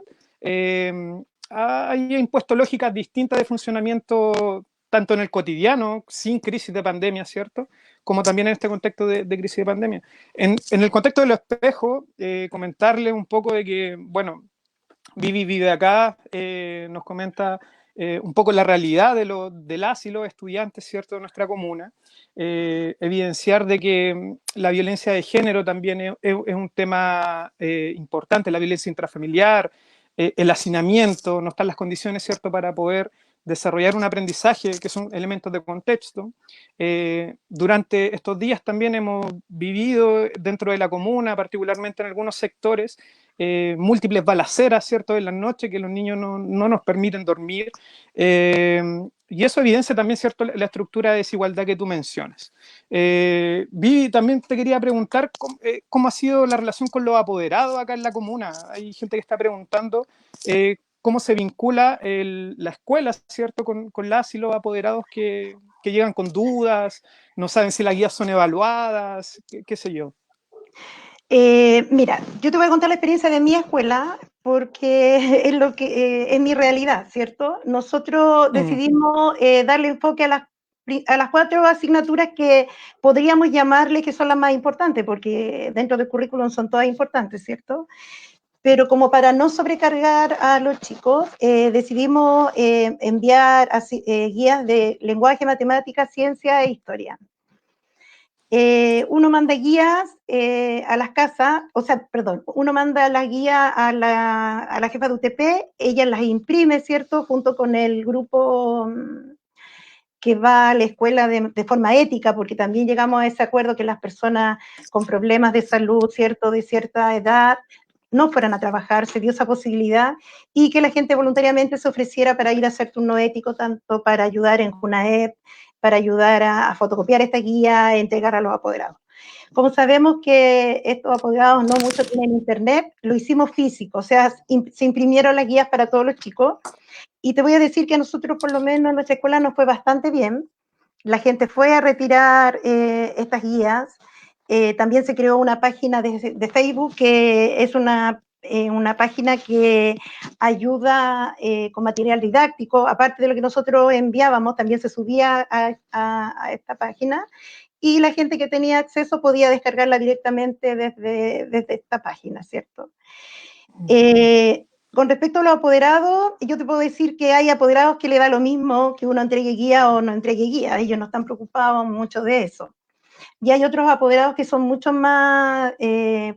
ha impuesto lógicas distintas de funcionamiento, tanto en el cotidiano, sin crisis de pandemia, ¿cierto?, como también en este contexto de crisis de pandemia. En el contexto del espejo, comentarle un poco de que, bueno, Vivi vive acá, nos comenta un poco la realidad de las y los estudiantes, ¿cierto?, de nuestra comuna, evidenciar de que la violencia de género también es un tema importante, la violencia intrafamiliar, el hacinamiento, no están las condiciones, ¿cierto?, para poder desarrollar un aprendizaje, que son elementos de contexto. Durante estos días también hemos vivido dentro de la comuna, particularmente en algunos sectores, múltiples balaceras, ¿cierto?, en las noches, que los niños no nos permiten dormir, y eso evidencia también, ¿cierto?, la estructura de desigualdad que tú mencionas. Vivi, también te quería preguntar cómo ha sido la relación con los apoderados acá en la comuna. Hay gente que está preguntando cómo se vincula la escuela, ¿cierto?, con las y los apoderados que llegan con dudas, no saben si las guías son evaluadas, qué sé yo.
Mira, yo te voy a contar la experiencia de mi escuela porque es lo que es mi realidad, ¿cierto? Nosotros decidimos darle enfoque a las 4 asignaturas que podríamos llamarle que son las más importantes, porque dentro del currículum son todas importantes, ¿cierto? Pero como para no sobrecargar a los chicos, decidimos enviar guías de lenguaje, matemáticas, ciencia e historia. Uno manda guías a las casas, o sea, perdón, uno manda la guía a la jefa de UTP, ella las imprime, ¿cierto?, junto con el grupo que va a la escuela de forma ética, porque también llegamos a ese acuerdo que las personas con problemas de salud, ¿cierto?, de cierta edad, no fueran a trabajar, se dio esa posibilidad, y que la gente voluntariamente se ofreciera para ir a hacer turno ético, tanto para ayudar en JUNAEP, para ayudar a fotocopiar esta guía, a entregar a los apoderados. Como sabemos que estos apoderados no mucho tienen internet, lo hicimos físico, o sea, se imprimieron las guías para todos los chicos, y te voy a decir que a nosotros, por lo menos en nuestra escuela, nos fue bastante bien. La gente fue a retirar estas guías. También se creó una página de Facebook que es una página que ayuda con material didáctico. Aparte de lo que nosotros enviábamos, también se subía a esta página y la gente que tenía acceso podía descargarla directamente desde esta página, ¿cierto? Con respecto a los apoderados, yo te puedo decir que hay apoderados que le da lo mismo que uno entregue guía o no entregue guía, ellos no están preocupados mucho de eso. Y hay otros apoderados que son mucho más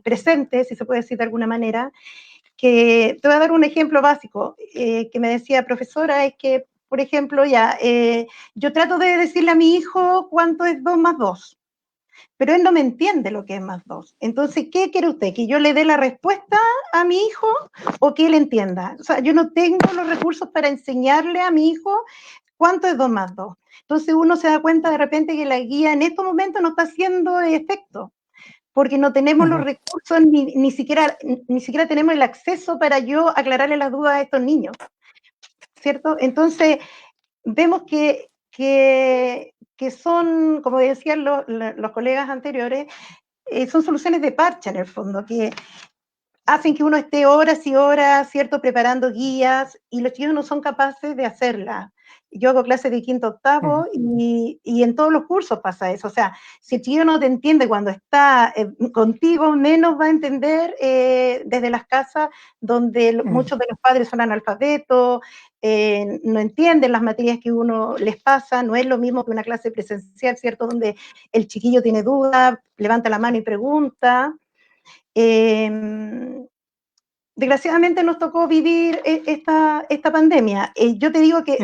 presentes, si se puede decir de alguna manera, que te voy a dar un ejemplo básico que me decía profesora, es que, por ejemplo, yo trato de decirle a mi hijo cuánto es 2 más 2, pero él no me entiende lo que es más 2. Entonces, ¿qué quiere usted? ¿Que yo le dé la respuesta a mi hijo o que él entienda? O sea, yo no tengo los recursos para enseñarle a mi hijo cuánto es 2 más 2. Entonces uno se da cuenta de repente que la guía en estos momentos no está haciendo efecto, porque no tenemos los recursos, ni siquiera tenemos el acceso para yo aclararle las dudas a estos niños, ¿cierto? Entonces, vemos que son, como decían los colegas anteriores, son soluciones de parche en el fondo, que hacen que uno esté horas y horas, ¿cierto?, preparando guías, y los chicos no son capaces de hacerlas. Yo hago clases de quinto a octavo y en todos los cursos pasa eso. O sea, si el chico no te entiende cuando está contigo, menos va a entender desde las casas donde muchos de los padres son analfabetos, no entienden las materias que uno les pasa, no es lo mismo que una clase presencial, ¿cierto?, donde el chiquillo tiene dudas, levanta la mano y pregunta. Desgraciadamente nos tocó vivir esta pandemia. Yo te digo que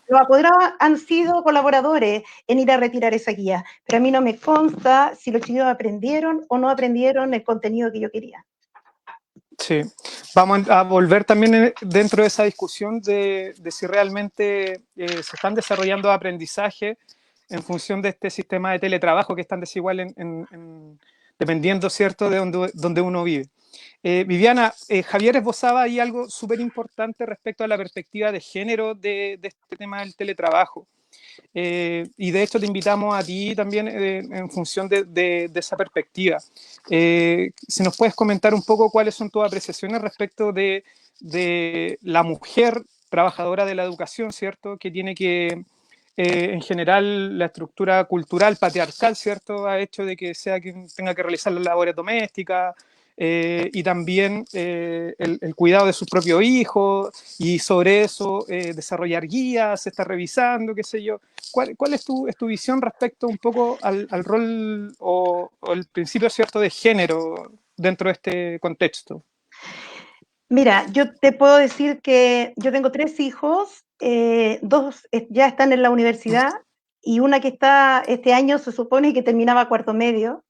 los apoderados han sido colaboradores en ir a retirar esa guía, pero a mí no me consta si los chicos aprendieron o no aprendieron el contenido que yo quería.
Sí, vamos a volver también dentro de esa discusión de si realmente se están desarrollando aprendizaje en función de este sistema de teletrabajo que es tan desigual dependiendo, ¿cierto?, de donde uno vive. Viviana, Javier esbozaba ahí algo súper importante respecto a la perspectiva de género de este tema del teletrabajo. Y de hecho te invitamos a ti también en función de esa perspectiva. Si nos puedes comentar un poco cuáles son tus apreciaciones respecto de la mujer trabajadora de la educación, ¿cierto? Que tiene que, en general, la estructura cultural patriarcal, ¿cierto? Ha hecho de que sea quien tenga que realizar las labores domésticas, y también el cuidado de sus propios hijos, y sobre eso desarrollar guías, se está revisando, qué sé yo. ¿Cuál es tu visión respecto un poco al rol o el principio, cierto, de género dentro de este contexto?
Mira, yo te puedo decir que yo tengo 3 hijos, 2 ya están en la universidad y una que está este año se supone que terminaba cuarto medio.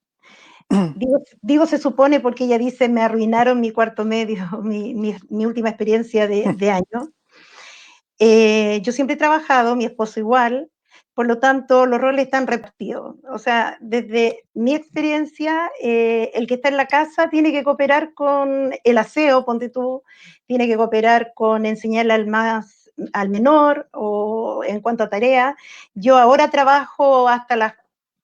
Digo se supone porque ella dice: "Me arruinaron mi cuarto medio, mi última experiencia de año". Yo siempre he trabajado, mi esposo igual, por lo tanto, los roles están repartidos. O sea, desde mi experiencia, el que está en la casa tiene que cooperar con el aseo, ponte tú, tiene que cooperar con enseñarle al menor o en cuanto a tarea. Yo ahora trabajo hasta las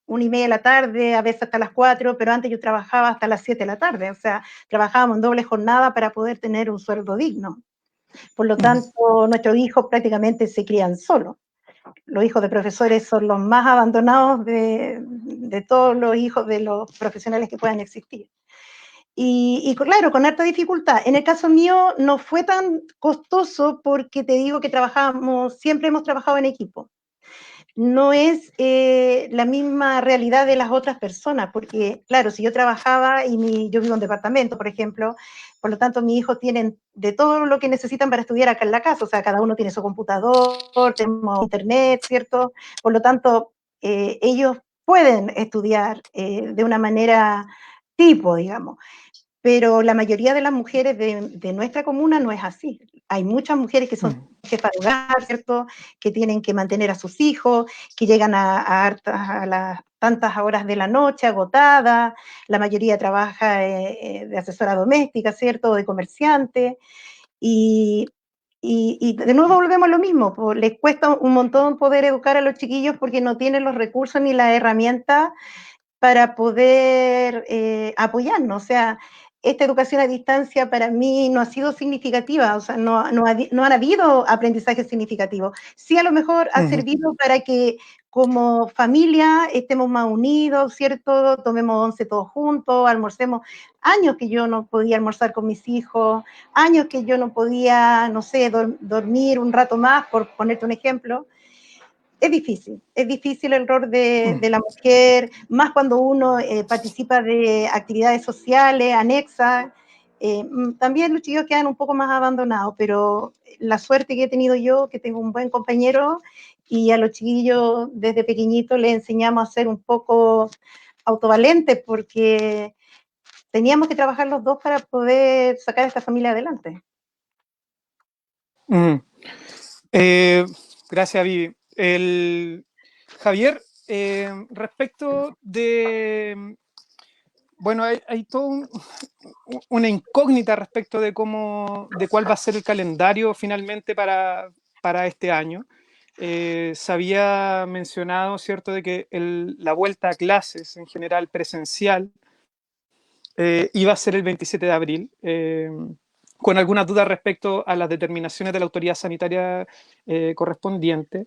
1:30 de la tarde, a veces hasta las 4, pero antes yo trabajaba hasta las 7 de la tarde, o sea, trabajábamos en doble jornada para poder tener un sueldo digno. Por lo tanto, nuestros hijos prácticamente se crían solos. Los hijos de profesores son los más abandonados de todos los hijos de los profesionales que puedan existir. Y claro, con harta dificultad. En el caso mío no fue tan costoso porque te digo que siempre hemos trabajado en equipo. No es la misma realidad de las otras personas, porque claro, si yo trabajaba y yo vivo en departamento, por ejemplo, por lo tanto mis hijos tienen de todo lo que necesitan para estudiar acá en la casa, o sea, cada uno tiene su computador, tenemos internet, ¿cierto? Por lo tanto, ellos pueden estudiar de una manera tipo, digamos, pero la mayoría de las mujeres de nuestra comuna no es así. Hay muchas mujeres que son jefas de hogar, ¿cierto? Que tienen que mantener a sus hijos, que llegan a las tantas horas de la noche agotadas, la mayoría trabaja de asesora doméstica, ¿cierto? O de comerciante, y, y de nuevo volvemos a lo mismo, les cuesta un montón poder educar a los chiquillos porque no tienen los recursos ni las herramientas para poder apoyarnos. O sea, esta educación a distancia para mí no ha sido significativa, o sea, no han habido aprendizajes significativos. Sí, a lo mejor ha servido para que como familia estemos más unidos, ¿cierto? Tomemos once todos juntos, almorcemos. Años que yo no podía almorzar con mis hijos, años que yo no podía, no sé, dormir un rato más, por ponerte un ejemplo. Es difícil el rol de la mujer, más cuando uno participa de actividades sociales, anexas. También los chicos quedan un poco más abandonados, pero la suerte que he tenido yo, que tengo un buen compañero, y a los chiquillos desde pequeñitos les enseñamos a ser un poco autovalentes, porque teníamos que trabajar los dos para poder sacar a esta familia adelante.
Gracias, Vivi. Javier, respecto de... Bueno, hay toda una incógnita respecto de cuál va a ser el calendario finalmente para este año. Se había mencionado, ¿cierto?, de que la vuelta a clases en general presencial iba a ser el 27 de abril, con algunas dudas respecto a las determinaciones de la autoridad sanitaria correspondiente.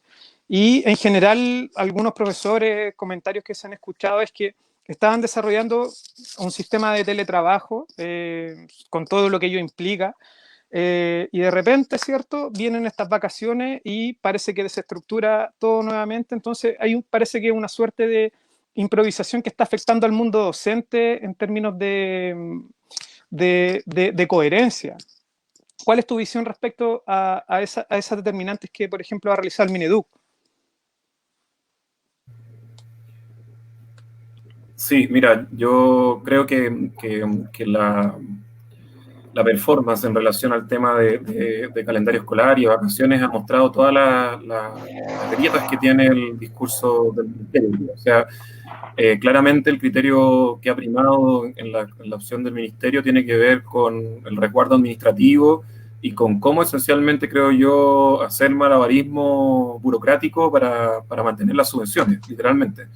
Y en general, algunos profesores, comentarios que se han escuchado es que estaban desarrollando un sistema de teletrabajo con todo lo que ello implica, y de repente, ¿cierto?, vienen estas vacaciones y parece que desestructura todo nuevamente. Entonces parece que hay una suerte de improvisación que está afectando al mundo docente en términos de coherencia. ¿Cuál es tu visión respecto a esas determinantes que, por ejemplo, ha realizado el Mineduc?
Sí, mira, yo creo que la performance en relación al tema de calendario escolar y de vacaciones ha mostrado todas las grietas que tiene el discurso del ministerio. O sea, claramente el criterio que ha primado en la opción del ministerio tiene que ver con el resguardo administrativo y con cómo esencialmente, creo yo, hacer malabarismo burocrático para mantener las subvenciones, literalmente.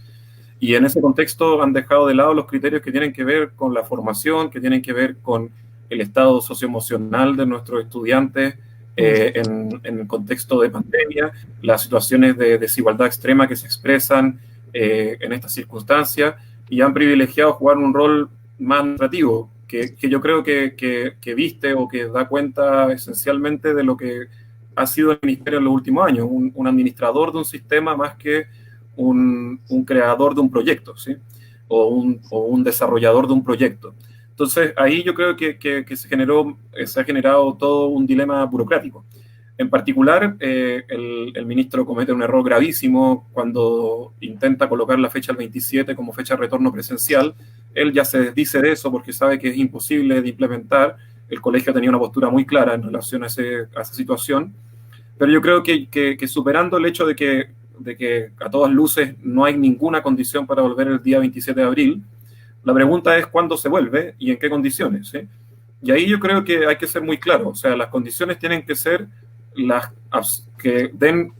Y en ese contexto han dejado de lado los criterios que tienen que ver con la formación, que tienen que ver con el estado socioemocional de nuestros estudiantes en el contexto de pandemia, las situaciones de desigualdad extrema que se expresan en estas circunstancias, y han privilegiado jugar un rol más administrativo, que yo creo que viste o que da cuenta esencialmente de lo que ha sido el ministerio en los últimos años, un administrador de un sistema más que un creador de un proyecto, ¿sí? O un desarrollador de un proyecto. Entonces, ahí yo creo que se ha generado todo un dilema burocrático. En particular, el ministro comete un error gravísimo cuando intenta colocar la fecha del 27 como fecha de retorno presencial. Él ya se desdice de eso porque sabe que es imposible de implementar. El colegio tenía una postura muy clara en relación a esa situación. Pero yo creo que superando el hecho de que a todas luces no hay ninguna condición para volver el día 27 de abril, la pregunta es cuándo se vuelve y en qué condiciones, ¿sí? Y ahí yo creo que hay que ser muy claro. O sea, las condiciones tienen que ser las que den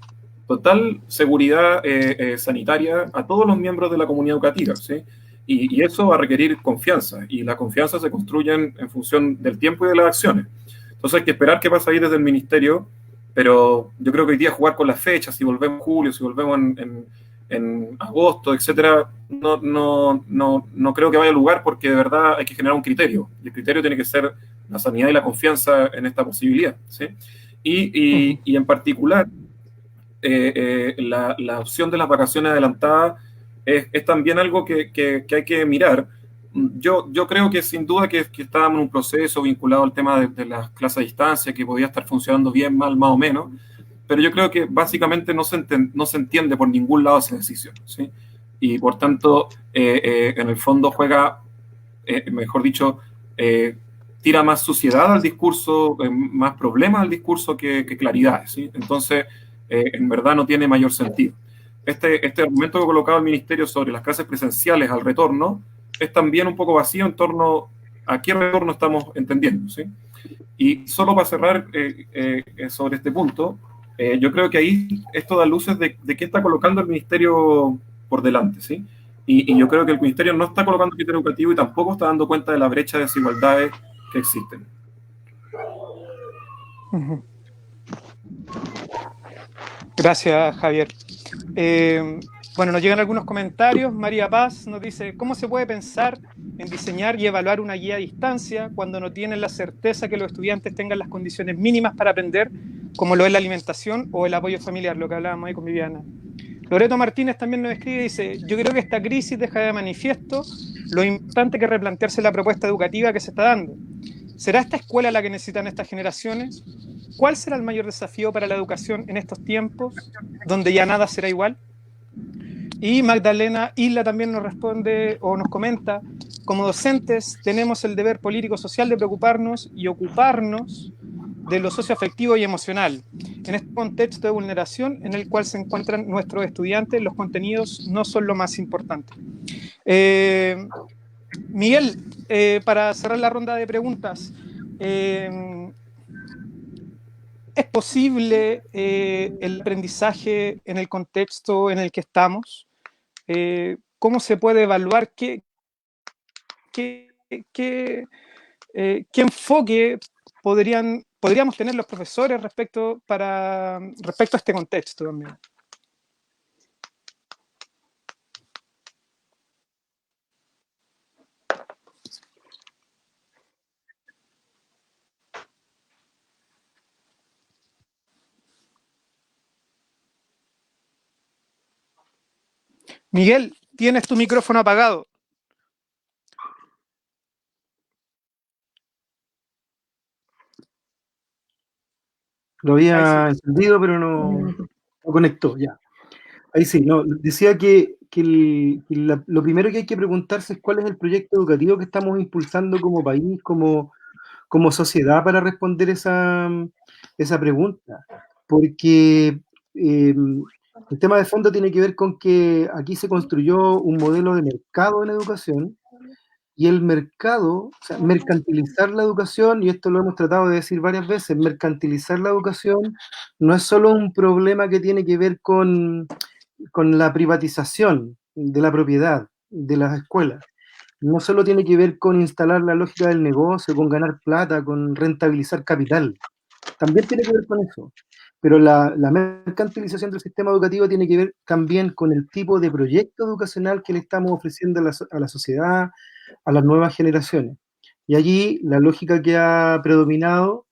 total seguridad sanitaria a todos los miembros de la comunidad educativa, ¿sí? Y eso va a requerir confianza, y la confianza se construye en función del tiempo y de las acciones. Entonces hay que esperar qué pasa ahí desde el ministerio, pero yo creo que hoy día jugar con las fechas, si volvemos en julio, si volvemos en agosto, etcétera, no creo que vaya a lugar, porque de verdad hay que generar un criterio, y el criterio tiene que ser la sanidad y la confianza en esta posibilidad, ¿sí? Y en particular, la opción de las vacaciones adelantadas es también algo que hay que mirar. Yo creo que sin duda que estábamos en un proceso vinculado al tema de las clases a distancia, que podía estar funcionando bien, mal, más o menos, pero yo creo que básicamente no se entiende por ningún lado esa decisión, ¿sí? Y por tanto, en el fondo juega, mejor dicho, tira más suciedad al discurso, más problemas al discurso que claridades, ¿sí? Entonces, en verdad no tiene mayor sentido. Este argumento que ha colocado el ministerio sobre las clases presenciales al retorno es también un poco vacío en torno a qué retorno estamos entendiendo, ¿sí? Y solo para cerrar sobre este punto, yo creo que ahí esto da luces de qué está colocando el ministerio por delante, ¿sí? Y yo creo que el ministerio no está colocando criterio educativo y tampoco está dando cuenta de la brecha de desigualdades que existen.
Gracias, Javier. Bueno, nos llegan algunos comentarios. María Paz nos dice: ¿cómo se puede pensar en diseñar y evaluar una guía a distancia cuando no tienen la certeza que los estudiantes tengan las condiciones mínimas para aprender, como lo es la alimentación o el apoyo familiar, lo que hablábamos ahí con Viviana? Loreto Martínez también nos escribe y dice: yo creo que esta crisis deja de manifiesto lo importante que es replantearse la propuesta educativa que se está dando. ¿Será esta escuela la que necesitan estas generaciones? ¿Cuál será el mayor desafío para la educación en estos tiempos, donde ya nada será igual? Y Magdalena Isla también nos responde o nos comenta: como docentes tenemos el deber político-social de preocuparnos y ocuparnos de lo socioafectivo y emocional. En este contexto de vulneración en el cual se encuentran nuestros estudiantes, los contenidos no son lo más importante. Miguel, para cerrar la ronda de preguntas, ¿es posible el aprendizaje en el contexto en el que estamos? ¿Cómo se puede evaluar qué enfoque podríamos tener los profesores respecto a este contexto también? Miguel, tienes tu micrófono apagado.
Lo había encendido, pero no conectó, ya. Ahí sí, no, decía que lo primero que hay que preguntarse es cuál es el proyecto educativo que estamos impulsando como país, como como sociedad para responder esa pregunta, porque el tema de fondo tiene que ver con que aquí se construyó un modelo de mercado en la educación, y el mercado, o sea, mercantilizar la educación, y esto lo hemos tratado de decir varias veces, mercantilizar la educación no es solo un problema que tiene que ver con la privatización de la propiedad de las escuelas. No solo tiene que ver con instalar la lógica del negocio, con ganar plata, con rentabilizar capital. También tiene que ver con eso. Pero la mercantilización del sistema educativo tiene que ver también con el tipo de proyecto educacional que le estamos ofreciendo a la sociedad, a las nuevas generaciones. Y allí la lógica que ha predominado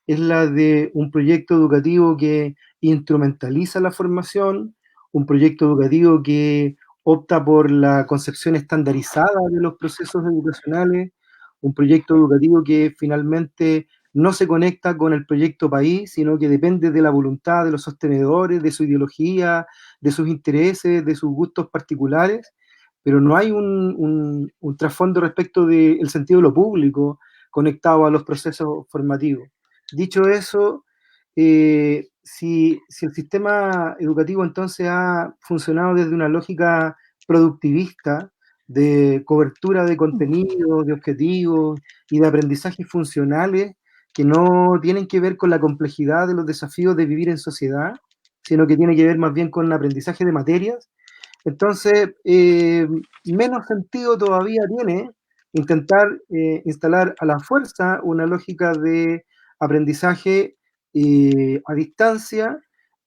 es la de un proyecto educativo que instrumentaliza la formación, un proyecto educativo que opta por la concepción estandarizada de los procesos educacionales, un proyecto educativo que finalmente no se conecta con el proyecto país, sino que depende de la voluntad de los sostenedores, de su ideología, de sus intereses, de sus gustos particulares, pero no hay un trasfondo respecto del sentido de lo público conectado a los procesos formativos. Dicho eso, si el sistema educativo entonces ha funcionado desde una lógica productivista, de cobertura de contenidos, de objetivos y de aprendizajes funcionales que no tienen que ver con la complejidad de los desafíos de vivir en sociedad, sino que tiene que ver más bien con el aprendizaje de materias, entonces menos sentido todavía tiene intentar instalar a la fuerza una lógica de aprendizaje a distancia,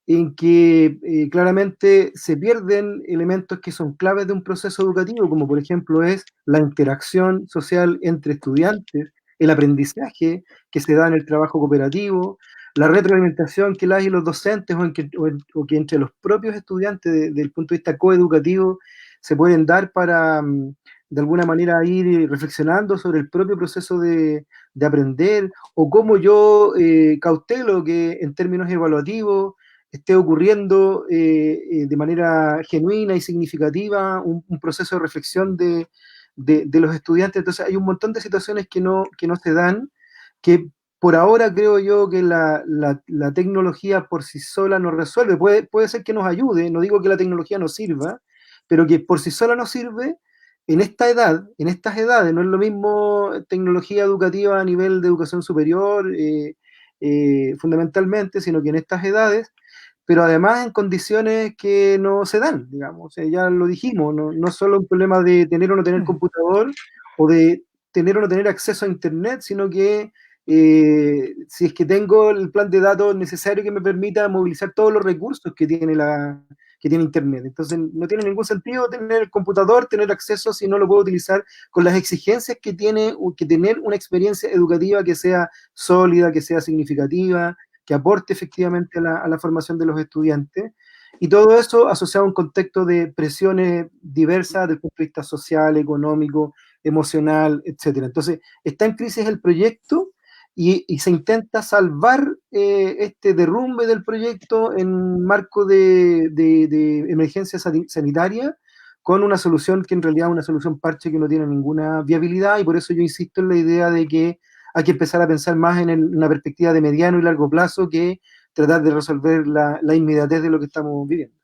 en que claramente se pierden elementos que son claves de un proceso educativo, como por ejemplo es la interacción social entre estudiantes, el aprendizaje que se da en el trabajo cooperativo, la retroalimentación que las y los docentes o que entre los propios estudiantes desde el punto de vista coeducativo se pueden dar para de alguna manera ir reflexionando sobre el propio proceso de aprender, o cómo yo cautelo que en términos evaluativos esté ocurriendo de manera genuina y significativa un proceso de reflexión de los estudiantes. Entonces hay un montón de situaciones que no se dan, que por ahora creo yo que la tecnología por sí sola no resuelve. Puede ser que nos ayude, no digo que la tecnología no sirva, pero que por sí sola no sirve en esta edad, en estas edades. No es lo mismo tecnología educativa a nivel de educación superior, fundamentalmente, sino que en estas edades, pero además en condiciones que no se dan, digamos. O sea, ya lo dijimos, no es solo un problema de tener o no tener computador, o de tener o no tener acceso a Internet, sino que si es que tengo el plan de datos necesario que me permita movilizar todos los recursos que tiene Internet. Entonces, no tiene ningún sentido tener el computador, tener acceso si no lo puedo utilizar con las exigencias que tiene que tener una experiencia educativa que sea sólida, que sea significativa, que aporte efectivamente a la formación de los estudiantes. Y todo eso asociado a un contexto de presiones diversas desde el punto de vista social, económico, emocional, etc. Entonces, está en crisis el proyecto y se intenta salvar este derrumbe del proyecto en marco de emergencia sanitaria, con una solución que en realidad es una solución parche que no tiene ninguna viabilidad, y por eso yo insisto en la idea de que hay que empezar a pensar más en una perspectiva de mediano y largo plazo que tratar de resolver la inmediatez de lo que estamos viviendo.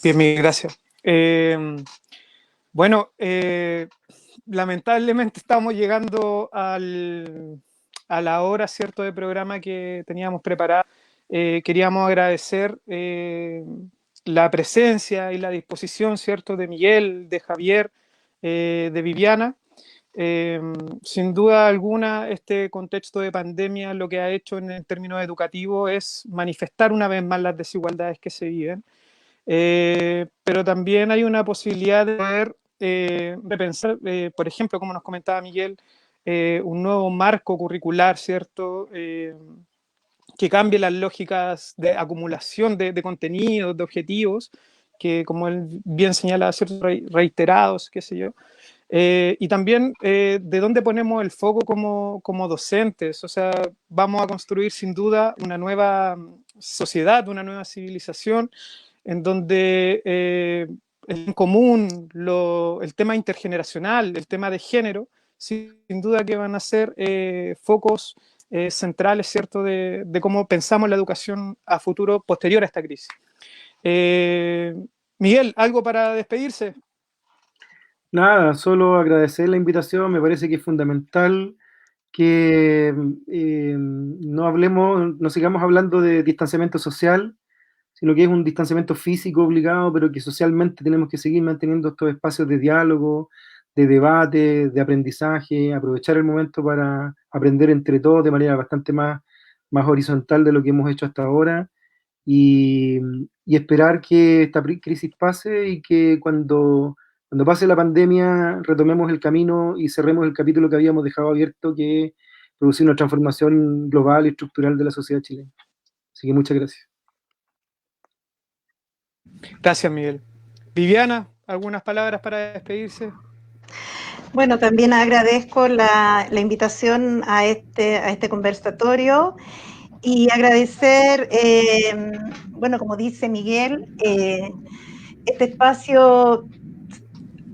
Bien, mil gracias. Bueno, lamentablemente estamos llegando a la hora, ¿cierto?, de programa que teníamos preparada. Queríamos agradecer la presencia y la disposición, ¿cierto?, de Miguel, de Javier, de Viviana. Sin duda alguna, este contexto de pandemia lo que ha hecho en términos educativos es manifestar una vez más las desigualdades que se viven. Pero también hay una posibilidad de poder repensar, por ejemplo, como nos comentaba Miguel, un nuevo marco curricular, ¿cierto? Que cambie las lógicas de acumulación de contenidos, de objetivos, que como él bien señala, ¿cierto?, reiterados, qué sé yo. Y también de dónde ponemos el foco como docentes. O sea, vamos a construir sin duda una nueva sociedad, una nueva civilización, en donde en común, el tema intergeneracional, el tema de género, sin duda que van a ser focos centrales, ¿cierto?, de cómo pensamos la educación a futuro posterior a esta crisis. Miguel, ¿algo para despedirse?
Nada, solo agradecer la invitación, me parece que es fundamental que no sigamos hablando de distanciamiento social, sino que es un distanciamiento físico obligado, pero que socialmente tenemos que seguir manteniendo estos espacios de diálogo, de debate, de aprendizaje, aprovechar el momento para aprender entre todos de manera bastante más horizontal de lo que hemos hecho hasta ahora, y, y esperar que esta crisis pase y que cuando pase la pandemia retomemos el camino y cerremos el capítulo que habíamos dejado abierto, que es producir una transformación global y estructural de la sociedad chilena. Así que muchas gracias.
Gracias, Miguel. Viviana, ¿algunas palabras para despedirse?
Bueno, también agradezco la invitación a este conversatorio y agradecer, bueno, como dice Miguel, este espacio,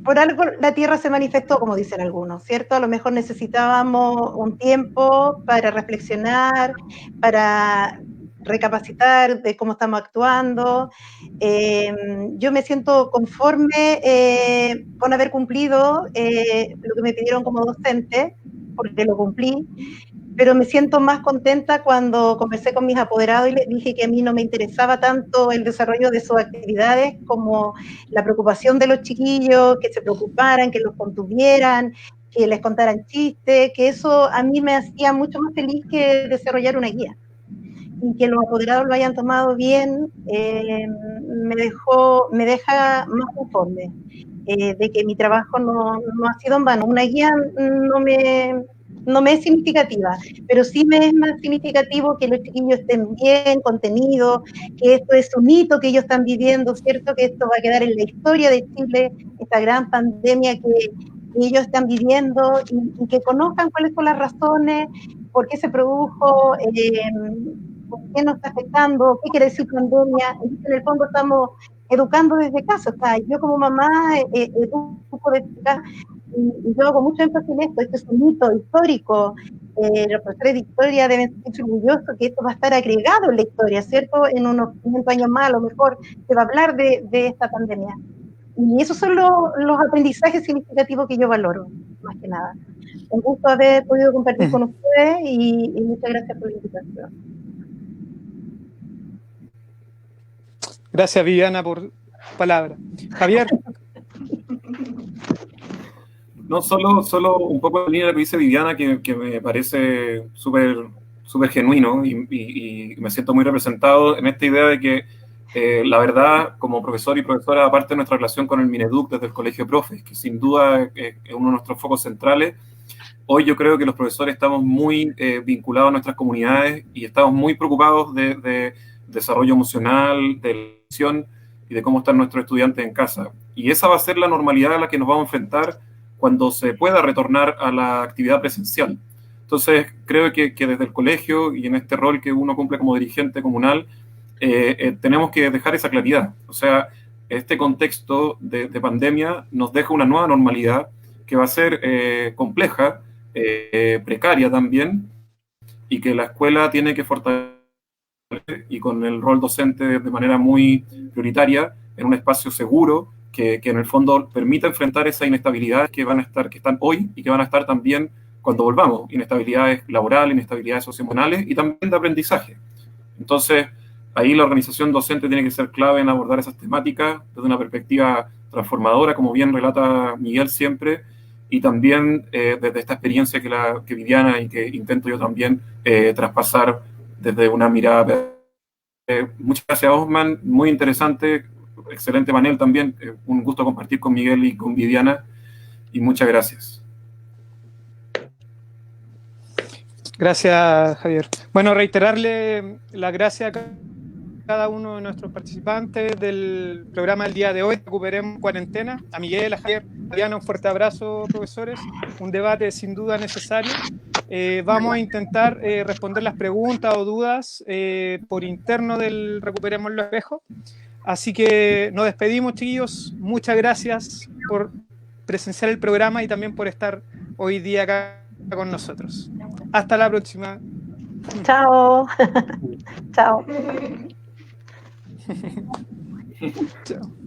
por algo la Tierra se manifestó, como dicen algunos, ¿cierto? A lo mejor necesitábamos un tiempo para reflexionar, para recapacitar de cómo estamos actuando. Yo me siento conforme con haber cumplido lo que me pidieron como docente, porque lo cumplí, pero me siento más contenta cuando conversé con mis apoderados y les dije que a mí no me interesaba tanto el desarrollo de sus actividades como la preocupación de los chiquillos, que se preocuparan, que los contuvieran, que les contaran chistes, que eso a mí me hacía mucho más feliz que desarrollar una guía. Y que los apoderados lo hayan tomado bien, me deja más conforme de que mi trabajo no ha sido en vano. Una guía no me es significativa, pero sí me es más significativo que los chiquillos estén bien contenidos, que esto es un hito que ellos están viviendo, ¿cierto? Que esto va a quedar en la historia de Chile, esta gran pandemia que ellos están viviendo, y que conozcan cuáles son las razones, por qué se produjo, por qué nos está afectando, qué quiere decir pandemia. En el fondo estamos educando desde casa. O sea, yo como mamá educo desde casa, y yo hago mucho énfasis en esto. Esto es un hito histórico. Los profesores de historia deben sentirse orgullosos que esto va a estar agregado en la historia, ¿cierto? En unos 500 años más, a lo mejor, se va a hablar de esta pandemia. Y esos son los aprendizajes significativos que yo valoro, más que nada. Un gusto haber podido compartir con ustedes y muchas gracias por la invitación.
Gracias, Viviana, por palabra. Javier.
No, solo un poco en línea de lo que dice Viviana, que me parece súper genuino y me siento muy representado en esta idea de que la verdad, como profesor y profesora, aparte de nuestra relación con el Mineduc desde el Colegio de Profes, que sin duda es uno de nuestros focos centrales, hoy yo creo que los profesores estamos muy vinculados a nuestras comunidades y estamos muy preocupados de desarrollo emocional, de elección y de cómo están nuestros estudiantes en casa. Y esa va a ser la normalidad a la que nos vamos a enfrentar cuando se pueda retornar a la actividad presencial. Entonces, creo que desde el colegio y en este rol que uno cumple como dirigente comunal, tenemos que dejar esa claridad. O sea, este contexto de pandemia nos deja una nueva normalidad que va a ser compleja, precaria también, y que la escuela tiene que fortalecer, y con el rol docente de manera muy prioritaria, en un espacio seguro que en el fondo permita enfrentar esa inestabilidad que están hoy y que van a estar también cuando volvamos, inestabilidades laborales, inestabilidades socioemocionales y también de aprendizaje. Entonces, ahí la organización docente tiene que ser clave en abordar esas temáticas desde una perspectiva transformadora, como bien relata Miguel siempre, y también desde esta experiencia que Viviana y que intento yo también traspasar desde una mirada. Muchas gracias, Osman, muy interesante, excelente panel también, un gusto compartir con Miguel y con Viviana, y muchas gracias.
Gracias, Javier. Bueno, reiterarle las gracias a cada uno de nuestros participantes del programa del día de hoy. Recuperemos cuarentena. A Miguel, a Javier, a Diana, un fuerte abrazo, profesores. Un debate sin duda necesario. Vamos a intentar responder las preguntas o dudas por interno del Recuperemos los Espejos. Así que nos despedimos, chiquillos. Muchas gracias por presenciar el programa y también por estar hoy día acá con nosotros. Hasta la próxima.
Chao. Chao.
Chao.